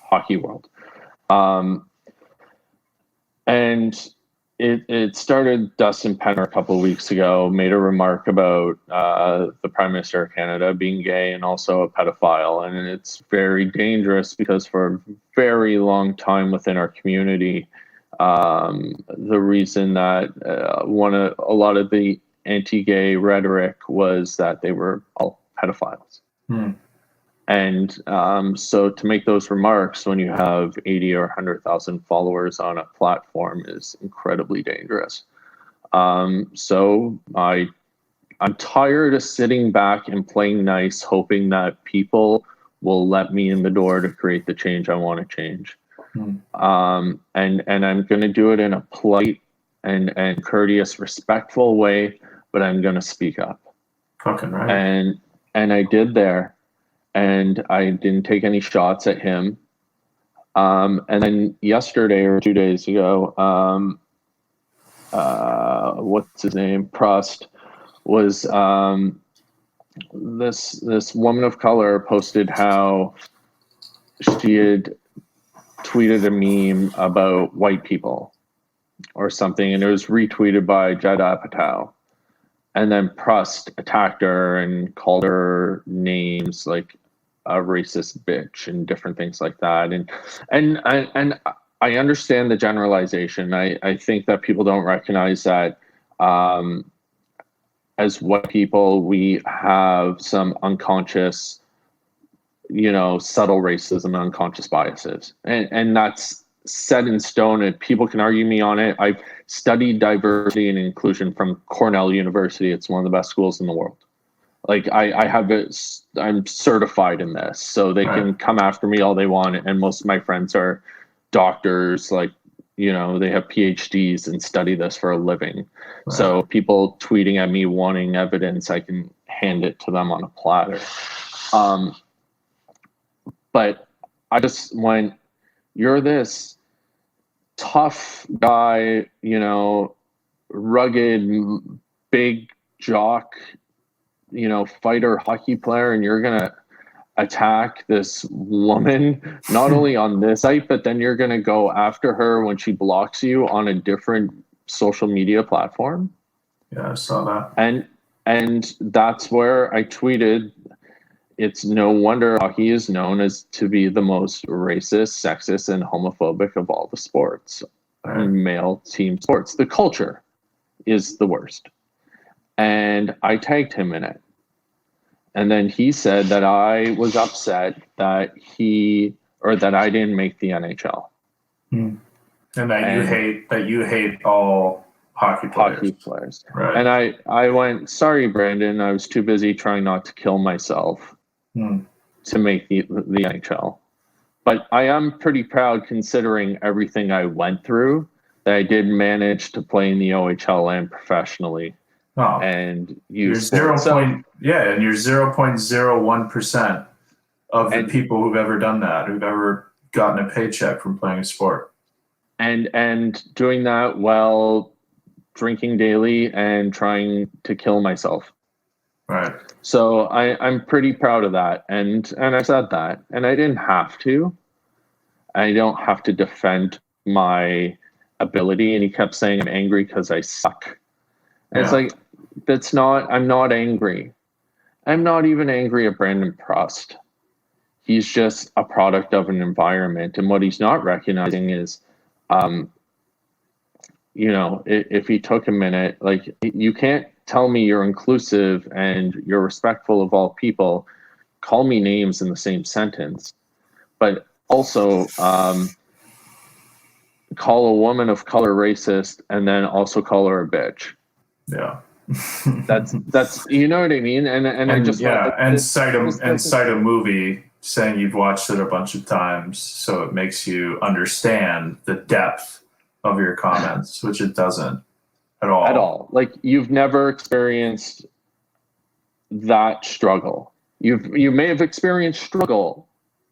hockey world, and it started. Dustin Penner a couple of weeks ago made a remark about the Prime Minister of Canada being gay and also a pedophile, and it's very dangerous because for a very long time within our community, the reason that a lot of the anti-gay rhetoric was that they were all pedophiles. And so to make those remarks when you have 80 or 100,000 followers on a platform is incredibly dangerous. So I'm tired of sitting back and playing nice, hoping that people will let me in the door to create the change I want to change. And I'm going to do it in a polite and courteous, respectful way, but I'm going to speak up. Fucking right. And I did there. And I didn't take any shots at him. And then yesterday or 2 days ago, what's his name? Prost was this woman of color posted how she had tweeted a meme about white people or something, and it was retweeted by Judd Apatow. And then Prost attacked her and called her names like a racist bitch and different things like that. And I understand the generalization. I think that people don't recognize that as white people, we have some unconscious, subtle racism and unconscious biases. And that's set in stone, and people can argue me on it. I've studied diversity and inclusion from Cornell University. It's one of the best schools in the world. Like, I have it, I'm certified in this, so they can come after me all they want. And most of my friends are doctors, like, they have PhDs and study this for a living. Right. So people tweeting at me wanting evidence, I can hand it to them on a platter. But I just went, you're this tough guy, rugged, big jock, fighter hockey player, and you're going to attack this woman, not only on this site, but then you're going to go after her when she blocks you on a different social media platform. Yeah, I saw that. And that's where I tweeted, it's no wonder hockey is known as to be the most racist, sexist, and homophobic of all the sports, male team sports. The culture is the worst. And I tagged him in it. And then he said that I was upset that I didn't make the NHL. And that you hate all hockey players. Right. And I went, sorry, Brandon, I was too busy trying not to kill myself to make the NHL. But I am pretty proud, considering everything I went through, that I did manage to play in the OHL and professionally. Oh, and you're 0.01% of the people who've ever done that, who've ever gotten a paycheck from playing a sport. And doing that while drinking daily and trying to kill myself. Right. So I'm pretty proud of that. And I said that. And I didn't have to. I don't have to defend my ability. And he kept saying I'm angry because I suck. And it's like, I'm not angry. I'm not even angry at Brandon Prost. He's just a product of an environment. And what he's not recognizing is, if he took a minute, like, you can't tell me you're inclusive and you're respectful of all people, call me names in the same sentence, but also call a woman of color racist and then also call her a bitch. Yeah. that's you know what I mean? And I just cite a movie saying you've watched it a bunch of times, so it makes you understand the depth of your comments, which it doesn't at all. Like, you've never experienced that struggle. You may have experienced struggle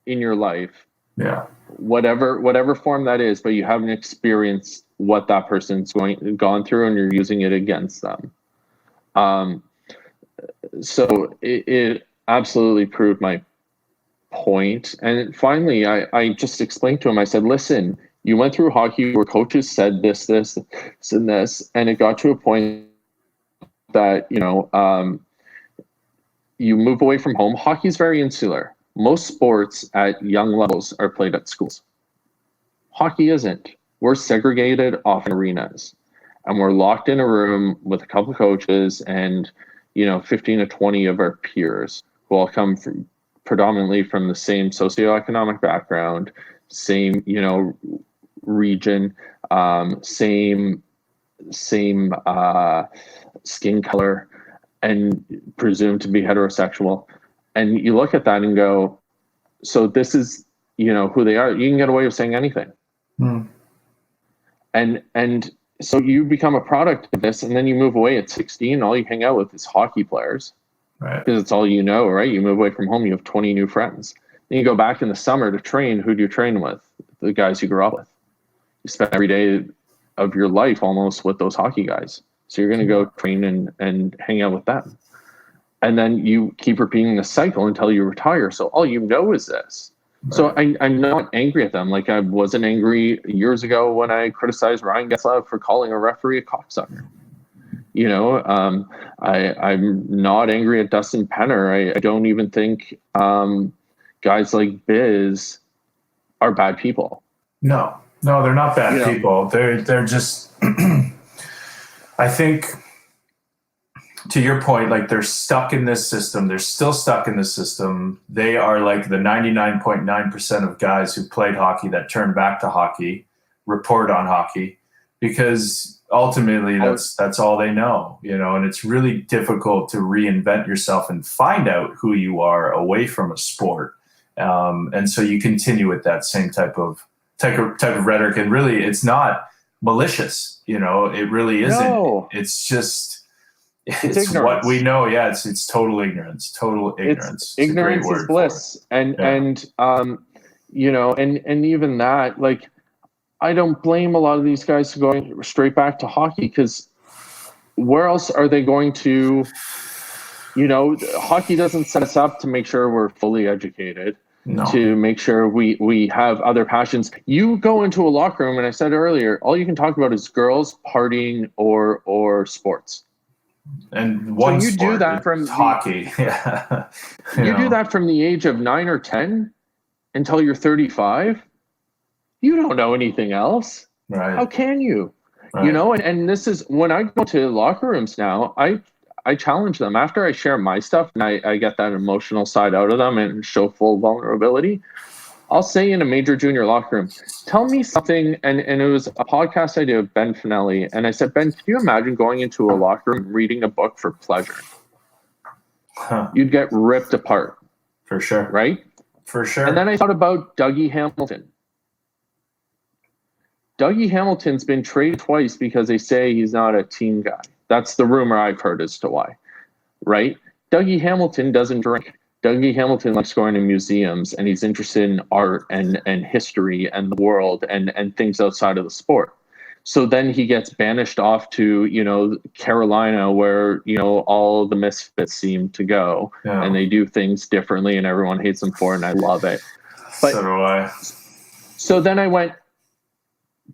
in your life, whatever form that is, but you haven't experienced what that person's gone through, and you're using it against them. So it absolutely proved my point. And finally, I just explained to him, I said, listen, you went through hockey where coaches said this, and this, and it got to a point that, you move away from home. Hockey is very insular. Most sports at young levels are played at schools. Hockey isn't. We're segregated off in arenas, and we're locked in a room with a couple of coaches and 15 to 20 of our peers who all come from predominantly from the same socioeconomic background, same region, same skin color, and presumed to be heterosexual. And you look at that and go, so this is who they are. You can get away with saying anything. And so you become a product of this, and then you move away at 16. All you hang out with is hockey players, right? Because it's all you know, right? You move away from home, you have 20 new friends. Then you go back in the summer to train. Who do you train with? The guys you grew up with. You spend every day of your life almost with those hockey guys. So you're going to go train and hang out with them. And then you keep repeating the cycle until you retire. So all you know is this. Right. So I'm not angry at them. Like, I wasn't angry years ago when I criticized Ryan Getzlaf for calling a referee a cocksucker. I'm not angry at Dustin Penner. I don't even think guys like Biz are bad people. No, they're not bad people. They're just, I think, to your point, like, they're stuck in this system. They're still stuck in this system. They are like the 99.9% of guys who played hockey that turn back to hockey, report on hockey, because ultimately that's all they know, and it's really difficult to reinvent yourself and find out who you are away from a sport. And so you continue with that same type of rhetoric, and really it's not malicious, it really isn't. No. It's just, it's what we know. Yeah, it's total ignorance. It's ignorance is bliss. And even that, like, I don't blame a lot of these guys going straight back to hockey, because where else are they going to? Hockey doesn't set us up to make sure we're fully educated. No. To make sure we have other passions. You go into a locker room, and I said earlier, all you can talk about is girls, partying, or sports. And one so you sport, do that from hockey. You do that from the age of 9 or 10 until you're 35. You don't know anything else. Right. How can you? Right. And this is when I go to locker rooms now, I challenge them after I share my stuff, and I get that emotional side out of them and show full vulnerability. I'll say in a major junior locker room, tell me something. And it was a podcast I did with Ben Finelli. And I said, Ben, can you imagine going into a locker room, reading a book for pleasure? You'd get ripped apart. For sure. Right? For sure. And then I thought about Dougie Hamilton. Dougie Hamilton's been traded twice because they say he's not a team guy. That's the rumor I've heard as to why. Right? Dougie Hamilton doesn't drink. Dougie Hamilton likes going to museums, and he's interested in art and history and the world and things outside of the sport. So then he gets banished off to, Carolina, where, all the misfits seem to go, and they do things differently, and everyone hates them for it, and I love it. But, so do I. So then I went,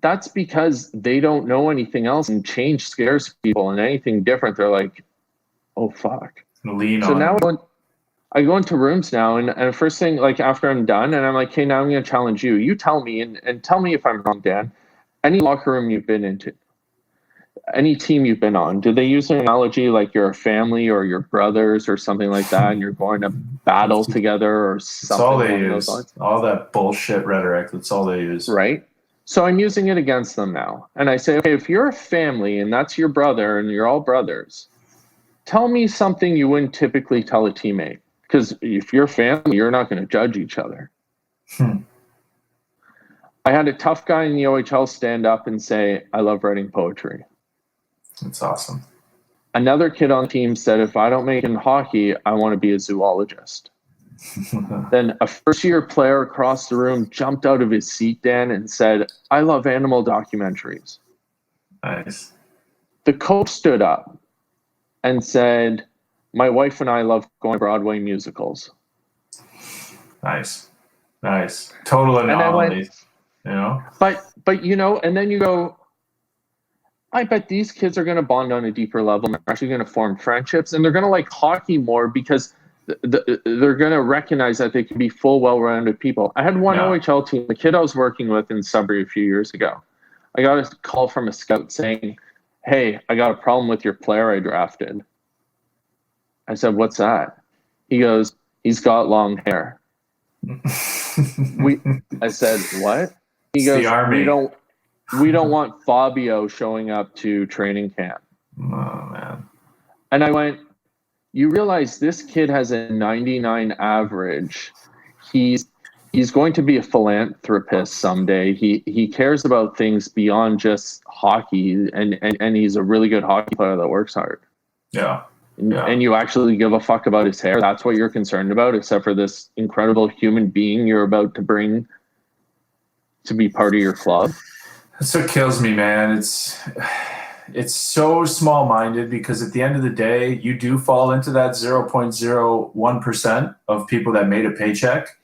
that's because they don't know anything else, and change scares people, and anything different, they're like, oh, fuck. Lean so on now I go into rooms now, and first thing, like after I'm done, and I'm like, hey, now I'm going to challenge you. You tell me, and tell me if I'm wrong, Dan. Any locker room you've been into, any team you've been on, do they use an analogy like you're a family or your brothers or something like that, and you're going to battle together or That's something all they along those use. lines? All that bullshit rhetoric. That's all they use. Right? So I'm using it against them now. And I say, okay, if you're a family and that's your brother and you're all brothers, tell me something you wouldn't typically tell a teammate. Because if you're family, you're not going to judge each other. I had a tough guy in the OHL stand up and say, I love writing poetry. That's awesome. Another kid on the team said, if I don't make it in hockey, I want to be a zoologist. Then a first-year player across the room jumped out of his seat, Dan, and said, I love animal documentaries. Nice. The coach stood up and said, my wife and I love going to Broadway musicals. Nice. Total And I went, anomalies. You know? But you know, and then you go, I bet these kids are going to bond on a deeper level. They're actually going to form friendships, and they're going to like hockey more because they're going to recognize that they can be full, well-rounded people. I had one OHL team, the kid I was working with in Sudbury a few years ago. I got a call from a scout saying, hey, I got a problem with your player I drafted. I said, what's that? He goes, he's got long hair. I said, what? He goes, we don't want Fabio showing up to training camp. Oh, man. And I went, you realize this kid has a 99 average. He's going to be a philanthropist someday. He cares about things beyond just hockey, and he's a really good hockey player that works hard. Yeah. And you actually give a fuck about his hair. That's what you're concerned about, except for this incredible human being you're about to bring to be part of your club. That's what kills me, man. It's so small-minded because at the end of the day, you do fall into that 0.01% of people that made a paycheck.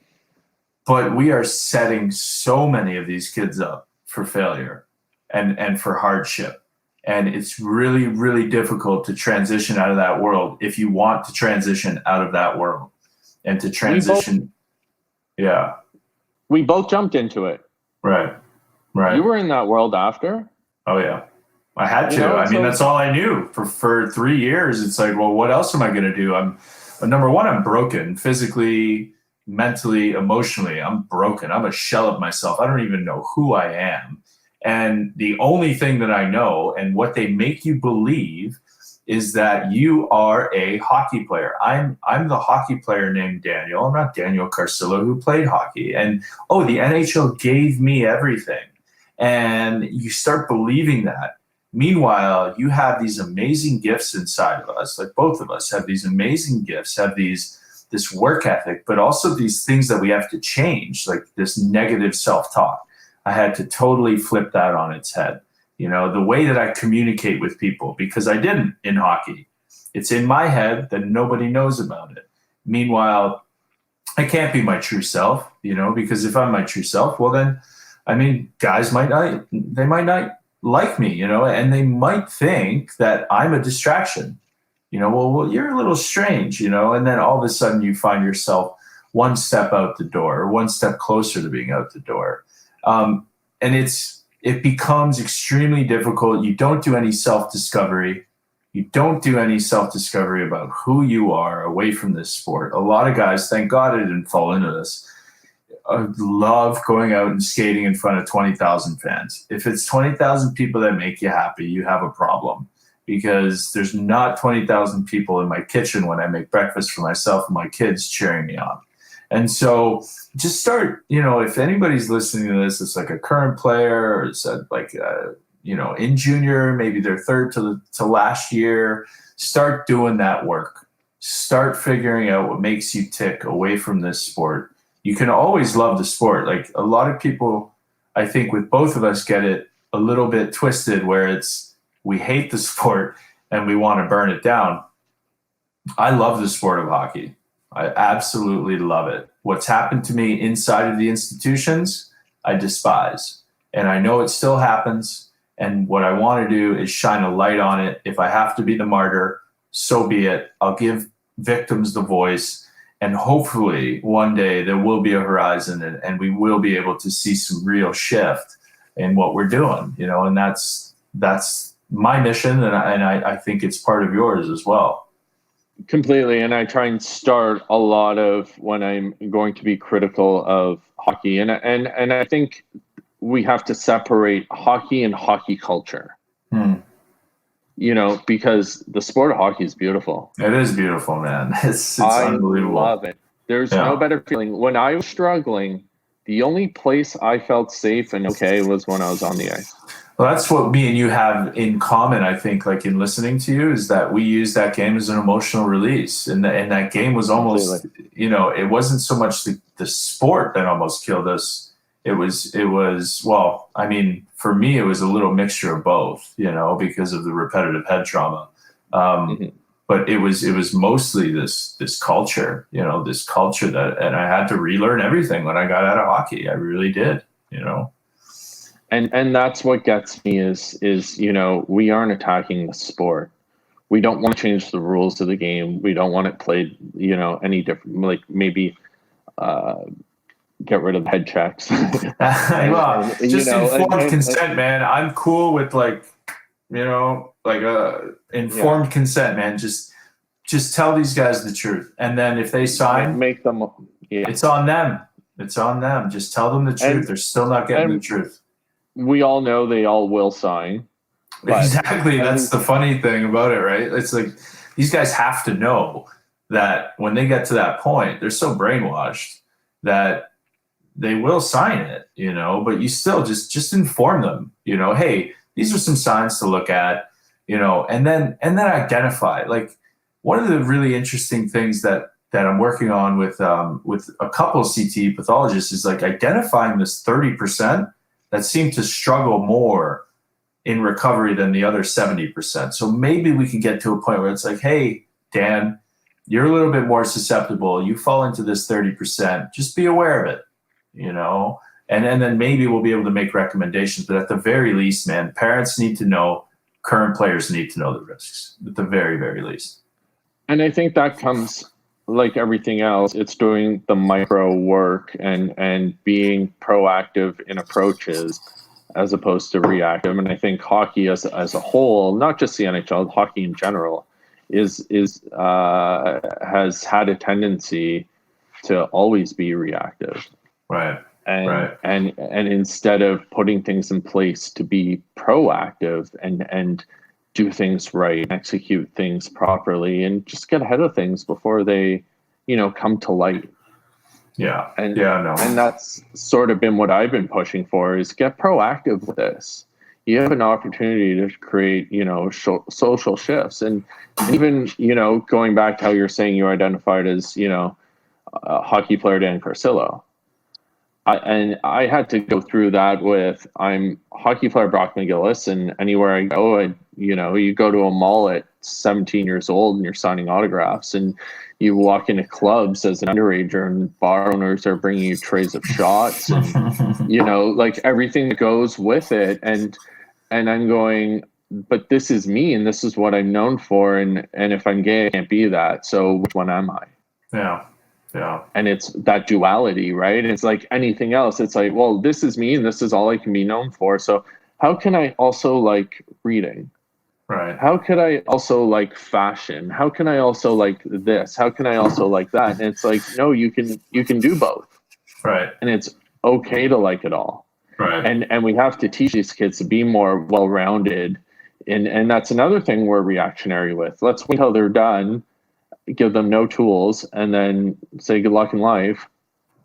But we are setting so many of these kids up for failure and for hardship. And it's really, really difficult to transition out of that world if you want to transition out of that world and to transition. We both jumped into it. Right. You were in that world after? Oh, yeah. I had to. I mean, that's all I knew for 3 years. It's like, well, what else am I going to do? Number one, I'm broken physically, mentally, emotionally. I'm broken. I'm a shell of myself. I don't even know who I am. And the only thing that I know and what they make you believe is that you are a hockey player. I'm the hockey player named Daniel. I'm not Daniel Carcillo who played hockey. And, the NHL gave me everything. And you start believing that. Meanwhile, you have these amazing gifts inside of us, like both of us have these amazing gifts, have this work ethic, but also these things that we have to change, like this negative self-talk. I had to totally flip that on its head. You know, the way that I communicate with people, because I didn't in hockey. It's in my head that nobody knows about it. Meanwhile, I can't be my true self, because if I'm my true self, well then, guys might not like me, and they might think that I'm a distraction. Well, you're a little strange, and then all of a sudden you find yourself one step out the door, or one step closer to being out the door. And it becomes extremely difficult. You don't do any self-discovery. You don't do any self-discovery about who you are away from this sport. A lot of guys, thank God I didn't fall into this, love going out and skating in front of 20,000 fans. If it's 20,000 people that make you happy, you have a problem, because there's not 20,000 people in my kitchen when I make breakfast for myself and my kids cheering me on. And so just start, if anybody's listening to this, it's like a current player, or it's in junior, maybe they're third to last year, start doing that work. Start figuring out what makes you tick away from this sport. You can always love the sport. Like a lot of people, I think with both of us, get it a little bit twisted where we hate the sport and we want to burn it down. I love the sport of hockey. I absolutely love it. What's happened to me inside of the institutions, I despise. And I know it still happens. And what I want to do is shine a light on it. If I have to be the martyr, so be it. I'll give victims the voice. and hopefully one day there will be a horizon, and we will be able to see some real shift in what we're doing, and that's my mission, and I think it's part of yours as well. Completely. And I try and start a lot of when I'm going to be critical of hockey, and I think we have to separate hockey and hockey culture. Because the sport of hockey is beautiful. It is beautiful, man. It's unbelievable. I love it. There's no better feeling. When I was struggling, the only place I felt safe and okay was when I was on the ice. Well, that's what me and you have in common, I think, like in listening to you, is that we use that game as an emotional release. And that game was almost, it wasn't so much the sport that almost killed us. It was, well, I mean, for me, it was a little mixture of both, because of the repetitive head trauma. But it was mostly this culture, this culture and I had to relearn everything when I got out of hockey. I really did, And that's what gets me is we aren't attacking the sport. We don't want to change the rules of the game. We don't want it played, any different, like maybe get rid of head checks. Informed consent, man. I'm cool with informed consent, man. Just tell these guys the truth. And then if they sign, make them, it's on them. It's on them. Just tell them the truth. They're still not getting the truth. We all know they all will sign. Exactly. That's the funny thing about it, right? It's like these guys have to know that when they get to that point, they're so brainwashed that they will sign it, but you still just inform them, hey, these are some signs to look at, and then identify. Like one of the really interesting things that I'm working on with a couple of CTE pathologists is like identifying this 30% that seem to struggle more in recovery than the other 70%. So maybe we can get to a point where it's like, hey, Dan, you're a little bit more susceptible. You fall into this 30%. Just be aware of it, and then maybe we'll be able to make recommendations. But at the very least, man, parents need to know, current players need to know the risks at the very, very least. And I think that comes, like everything else, it's doing the micro work and being proactive in approaches as opposed to reactive. And I think hockey as a whole, not just the NHL, hockey in general, has had a tendency to always be reactive. Right. And instead of putting things in place to be proactive and do things right, execute things properly, and just get ahead of things before they, come to light. Yeah. And that's sort of been what I've been pushing for, is get proactive with this. You have an opportunity to create, social shifts. And even, going back to how you're saying you identified as, a hockey player, Dan Carcillo. I had to go through that with, I'm hockey player Brock McGillis, and anywhere I go, you go to a mall at 17 years old and you're signing autographs, and you walk into clubs as an underager and bar owners are bringing you trays of shots and, like everything that goes with it. And I'm going, but this is me and this is what I'm known for. And if I'm gay, I can't be that. So which one am I? Yeah. Yeah. And it's that duality, right? It's like anything else. It's like, well, this is me and this is all I can be known for. So how can I also like reading? Right. How could I also like fashion? How can I also like this? How can I also like that? And it's like, no, you can do both. Right. And it's okay to like it all. Right. And we have to teach these kids to be more well-rounded. And that's another thing we're reactionary with. Let's wait until they're done, give them no tools, and then say good luck in life.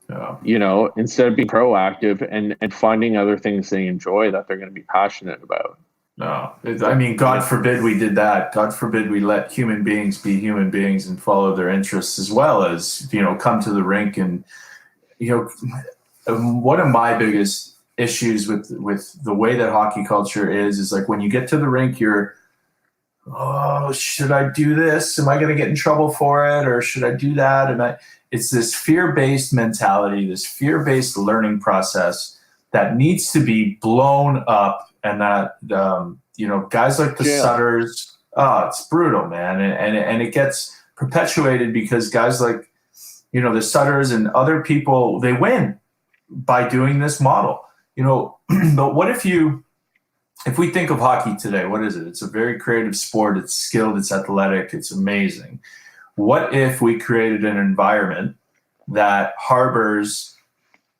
Yeah. Instead of being proactive and finding other things they enjoy that they're going to be passionate about. No, I mean, God forbid we did that. God forbid we let human beings be human beings and follow their interests, as well as, come to the rink. And, one of my biggest issues with the way that hockey culture is like when you get to the rink, you're, oh, should I do this? Am I going to get in trouble for it? Or should I do that? It's this fear-based mentality, this fear-based learning process that needs to be blown up. And that, guys like the Sutters, it's brutal, man. And it gets perpetuated because guys like, the Sutters and other people, they win by doing this model. But what if we think of hockey today, what is it? It's a very creative sport. It's skilled, it's athletic, it's amazing. What if we created an environment that harbors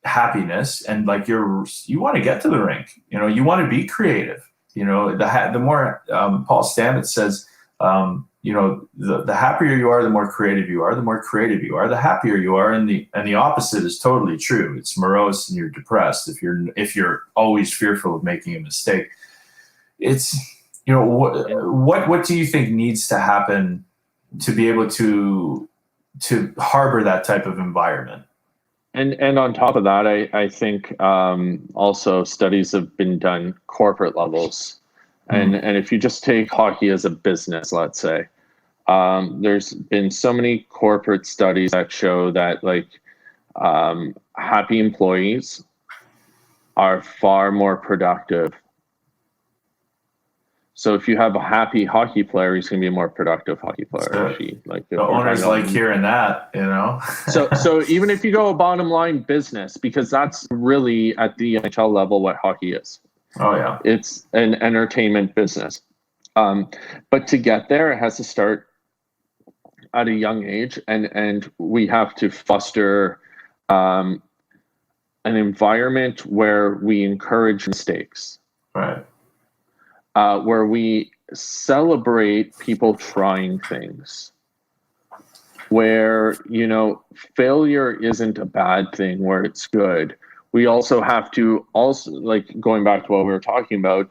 happiness, and like you want to get to the rink, you want to be creative. The more Paul Stamets says, the happier you are, the more creative you are. The more creative you are, the happier you are, and the opposite is totally true. It's morose and you're depressed if you're always fearful of making a mistake. It's what do you think needs to happen to be able to harbor that type of environment? And on top of that, I think also studies have been done corporate levels. And if you just take hockey as a business, let's say, there's been so many corporate studies that show that happy employees are far more productive. So if you have a happy hockey player, he's going to be a more productive hockey player. The owners like hearing that, So even if you go bottom line business, because that's really at the NHL level what hockey is. Oh yeah, it's an entertainment business. But to get there, it has to start at a young age, and we have to foster an environment where we encourage mistakes. Right. Where we celebrate people trying things, where, failure isn't a bad thing, where it's good. We also have to going back to what we were talking about,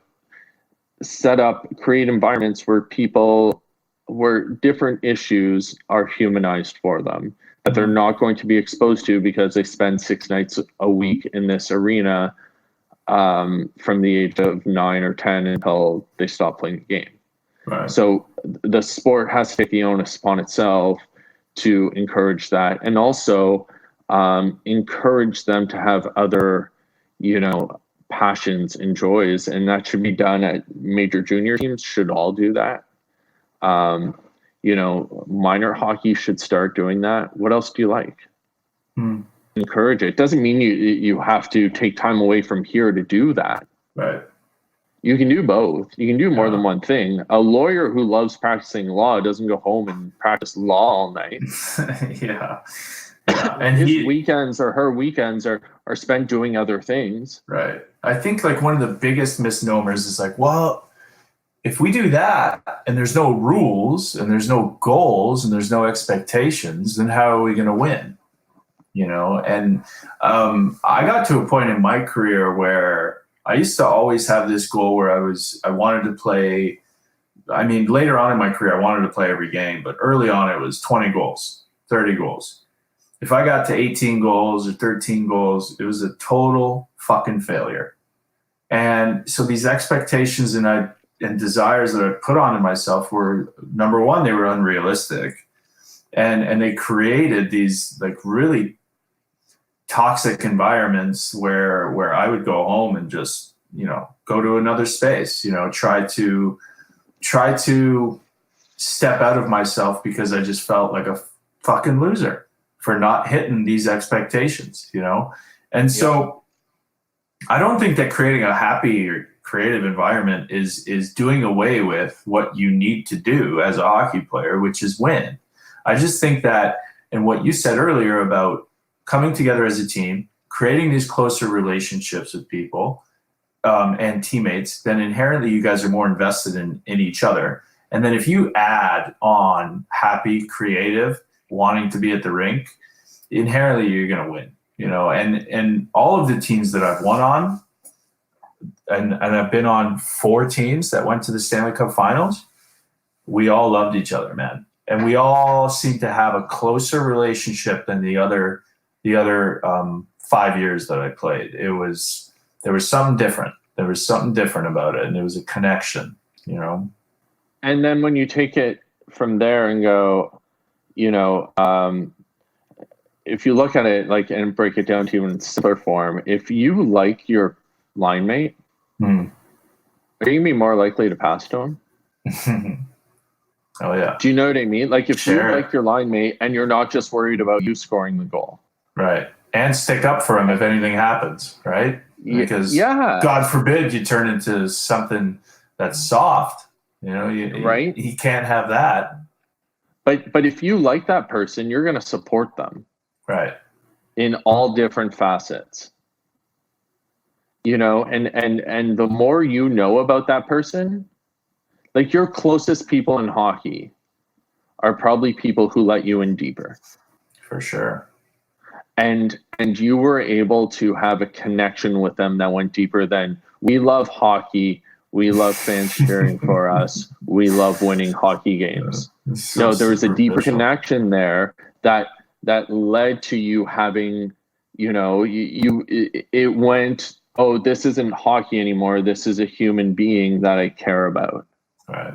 create environments where different issues are humanized for them, that they're not going to be exposed to because they spend 6 nights a week in this arena from the age of 9 or 10 until they stop playing the game. Right. So the sport has to take the onus upon itself to encourage that, and also encourage them to have other, passions and joys, and that should be done at major junior teams. Should all do that. Minor hockey should start doing that. What else do you like? Encourage it. Doesn't mean you have to take time away from here to do that. Right. You can do both. You can do more than one thing. A lawyer who loves practicing law doesn't go home and practice law all night. Yeah. And his weekends or her weekends are spent doing other things. Right. I think one of the biggest misnomers is if we do that and there's no rules and there's no goals and there's no expectations, then how are we going to win? And I got to a point in my career where I used to always have this goal where I wanted to play. I mean, later on in my career, I wanted to play every game, but early on it was 20 goals, 30 goals. If I got to 18 goals or 13 goals, it was a total fucking failure. And so these expectations and desires that I put on myself were, number one, they were unrealistic. And they created these really toxic environments where I would go home and just, go to another space, try to step out of myself because I just felt like a fucking loser for not hitting these expectations, And so I don't think that creating a happy or creative environment is doing away with what you need to do as a hockey player, which is win. I just think that, and what you said earlier about coming together as a team, creating these closer relationships with people and teammates, then inherently you guys are more invested in each other. And then if you add on happy, creative, wanting to be at the rink, inherently you're going to win, and all of the teams that I've won on, and I've been on 4 teams that went to the Stanley Cup Finals, we all loved each other, man. And we all seemed to have a closer relationship than the other 5 years that I played. There was something different. There was something different about it, and it was a connection, And then when you take it from there and go, if you look at it and break it down to even simpler form, if you like your line mate, are you going to be more likely to pass to him? Oh yeah. Do you know what I mean? Like if Sure. you like your line mate and you're not just worried about you scoring the goal. Right. And stick up for him if anything happens, right? Because yeah, God forbid you turn into something that's soft. You know, right. he can't have that. But if you like that person, you're going to support them. Right. In all different facets. You know, and the more you know about that person, like your closest people in hockey are probably people who let you in deeper. For sure. And you were able to have a connection with them that went deeper than we love hockey, we love fans cheering for us, we love winning hockey games. So no, there was a deeper superficial. connection there that led to you having, you know, it went, oh, this isn't hockey anymore, this is a human being that I care about. Right.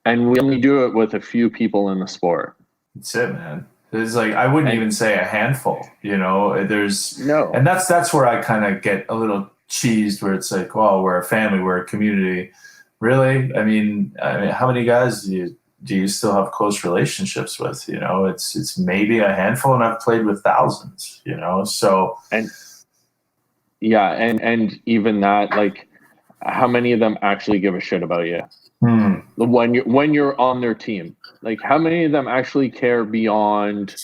And we only do it with a few people in the sport. That's it, man. It's like I wouldn't even say a handful, you know. There's no, and that's where I kind of get a little cheesed, where it's like, well, we're a family, we're a community. Really? I mean, how many guys do you still have close relationships with? You know, it's maybe a handful, and I've played with thousands. You know, so and yeah, and even that, like, how many of them actually give a shit about you? When you're on their team, like how many of them actually care beyond,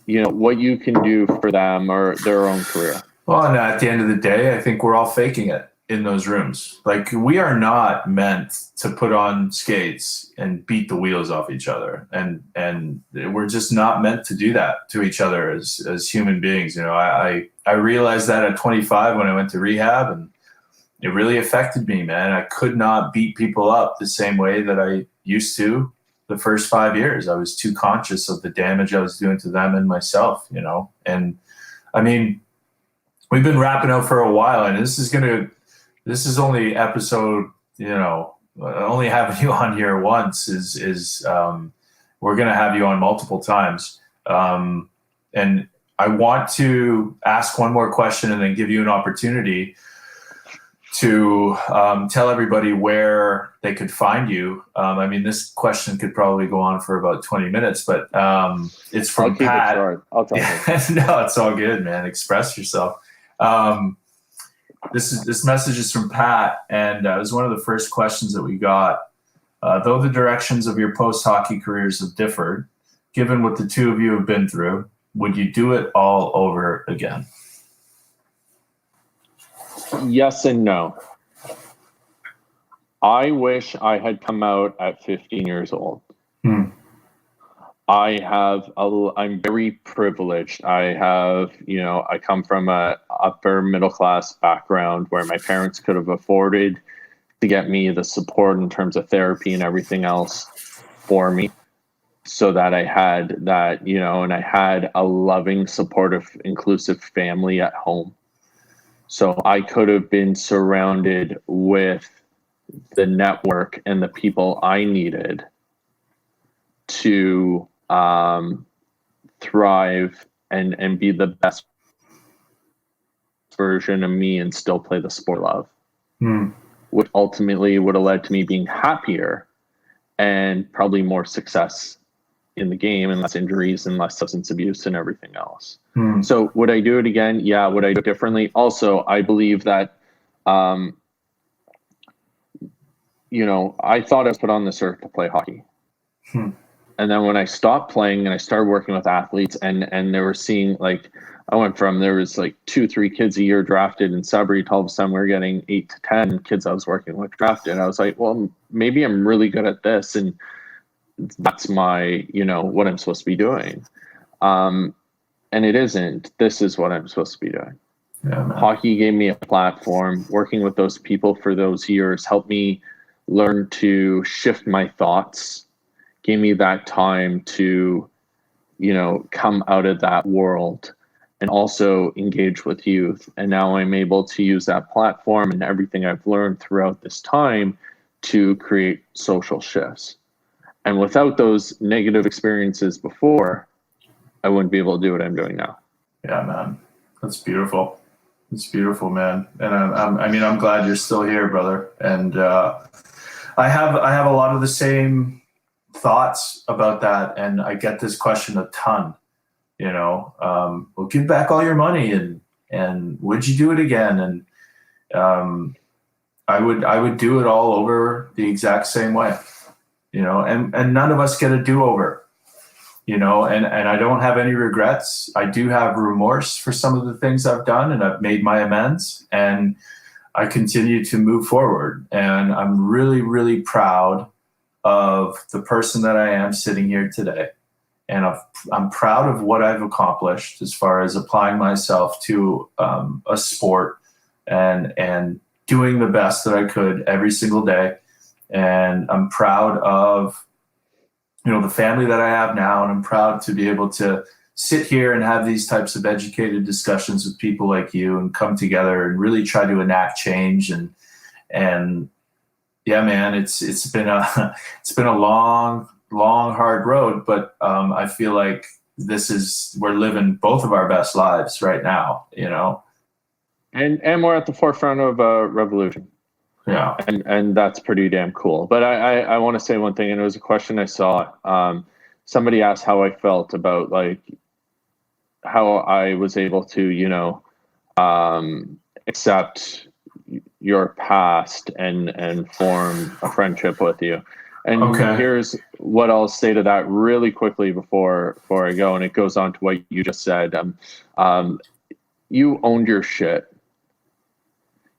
you know, what you can do for them or their own career? Well, and at the end of the day, I think we're all faking it in those rooms. Like we are not meant to put on skates and beat the wheels off each other, and we're just not meant to do that to each other as human beings. You know, I realized that at 25 when I went to rehab, and it really affected me, man. I could not beat people up the same way that I used to the first 5 years. I was too conscious of the damage I was doing to them and myself, you know? And I mean, we've been wrapping up for a while, and this is only episode, you know, only having you on here once is we're going to have you on multiple times. And I want to ask one more question and then give you an opportunity to tell everybody where they could find you. I mean, this question could probably go on for about 20 minutes, but it's from I'll keep Pat. it short. I'll tell you. No, it's all good, man. Express yourself. This message is from Pat, and it was one of the first questions that we got. Though the directions of your post-hockey careers have differed, given what the two of you have been through, would you do it all over again? Yes and no. I wish I had come out at 15 years old. I'm very privileged. I come from a upper middle class background where my parents could have afforded to get me the support in terms of therapy and everything else for me, so that I had that, you know, and I had a loving, supportive, inclusive family at home. So I could have been surrounded with the network and the people I needed to thrive and be the best version of me and still play the sport love, which ultimately would have led to me being happier and probably more success in the game and less injuries and less substance abuse and everything else. So would I do it again? Yeah. Would I do it differently? Also, I believe that, you know, I thought I was put on this earth to play hockey. And then when I stopped playing and I started working with athletes and they were seeing, like, I went from, there was like 2-3 kids a year drafted in Sudbury to all of a sudden we're getting 8 to 10 kids I was working with drafted. And I was like, well, maybe I'm really good at this. And that's my, you know, what I'm supposed to be doing. And it isn't. This is what I'm supposed to be doing. Yeah, hockey gave me a platform. Working with those people for those years helped me learn to shift my thoughts, gave me that time to, you know, come out of that world and also engage with youth. And now I'm able to use that platform and everything I've learned throughout this time to create social shifts. And without those negative experiences before, I wouldn't be able to do what I'm doing now. Yeah, man. That's beautiful. It's beautiful, man. And I'm glad you're still here, brother. And I have a lot of the same thoughts about that, and I get this question a ton. Well, give back all your money, and would you do it again? And I would do it all over the exact same way. And none of us get a do-over. And I don't have any regrets. I do have remorse for some of the things I've done, and I've made my amends, and I continue to move forward. And I'm really, really proud of the person that I am sitting here today. And I'm proud of what I've accomplished as far as applying myself to a sport and doing the best that I could every single day. And I'm proud of the family that I have now, and I'm proud to be able to sit here and have these types of educated discussions with people like you, and come together and really try to enact change. And yeah, man, it's been a long, hard road, but I feel like we're living both of our best lives right now, And we're at the forefront of a revolution. Yeah. And that's pretty damn cool. But I want to say one thing, and it was a question I saw. Somebody asked how I felt about like how I was able to, accept your past and form a friendship with you. And Here's what I'll say to that really quickly before I go, and it goes on to what you just said. You owned your shit.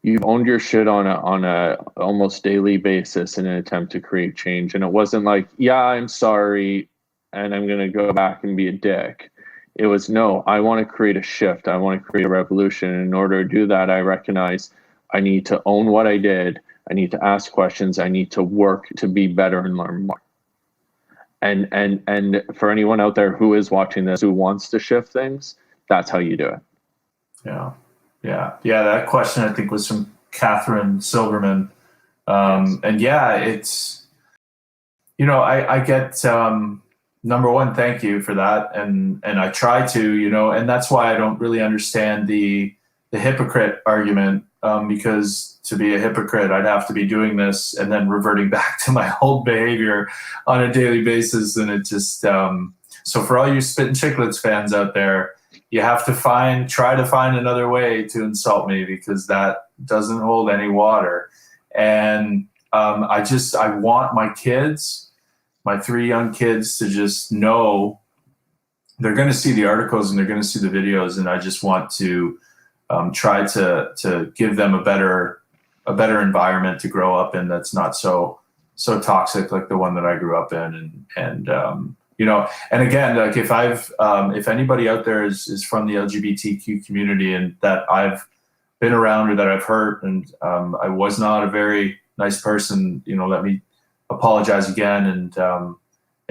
You've owned your shit on a almost daily basis in an attempt to create change. And it wasn't like, yeah, I'm sorry, and I'm going to go back and be a dick. It was, no, I want to create a shift. I want to create a revolution. And in order to do that, I recognize I need to own what I did. I need to ask questions. I need to work to be better and learn more. And for anyone out there who is watching this, who wants to shift things, that's how you do it. Yeah. That question, I think, was from Catherine Silverman. And yeah, it's, I get, number one, thank you for that. And I try to, and that's why I don't really understand the hypocrite argument, because to be a hypocrite, I'd have to be doing this and then reverting back to my old behavior on a daily basis. And it just, so for all you Spittin' Chicklets fans out there, you have to try to find another way to insult me, because that doesn't hold any water. And I want my kids, my 3 young kids, to just know they're going to see the articles and they're going to see the videos. And I just want to try to give them a better environment to grow up in, that's not so toxic like the one that I grew up in. And and again, like if anybody out there is from the LGBTQ community and that I've been around or that I've hurt, and I was not a very nice person, let me apologize again. And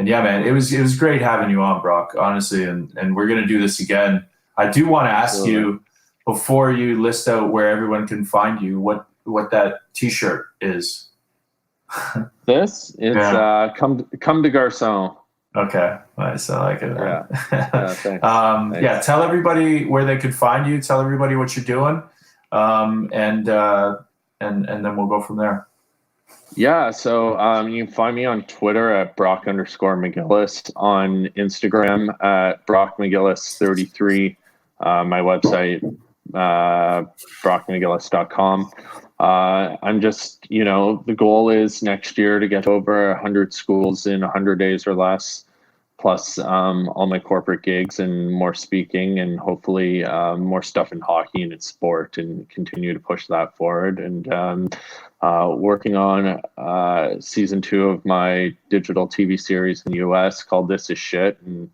yeah, man, it was great having you on, Brock, honestly. And we're going to do this again. I do want to ask you, before you list out where everyone can find you, what that T-shirt is. It's come to Garcon. Okay, nice. I like it. Yeah. Thanks. Tell everybody where they could find you. Tell everybody what you're doing, and then we'll go from there. Yeah, so you can find me on Twitter at Brock_McGillis, on Instagram at BrockMcGillis33, my website, BrockMcGillis.com. I'm just, the goal is next year to get over 100 schools in 100 days or less, plus all my corporate gigs and more speaking, and hopefully more stuff in hockey and in sport, and continue to push that forward. And working on season 2 of my digital TV series in the US called This Is Shit. And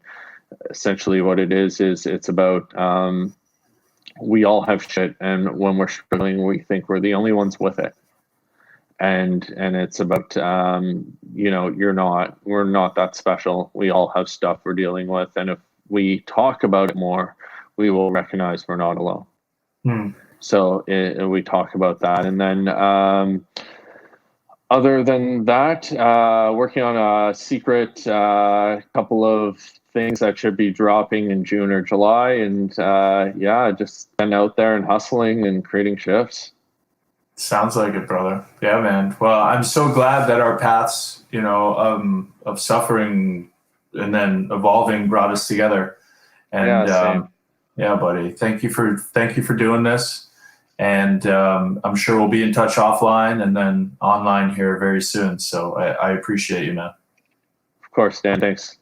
essentially what it is it's about we all have shit, and when we're struggling, we think we're the only ones with it. And it's about we're not that special. We all have stuff we're dealing with, and if we talk about it more, we will recognize we're not alone. So we talk about that. And then other than that, working on a secret couple of things that should be dropping in June or July. And just been out there and hustling and creating shifts. Sounds like it, brother. Yeah, man. Well, I'm so glad that our paths, of suffering and then evolving brought us together. Yeah, And same. yeah, buddy, thank you for doing this. And I'm sure we'll be in touch offline and then online here very soon. So I appreciate you, man. Of course, Dan. Thanks.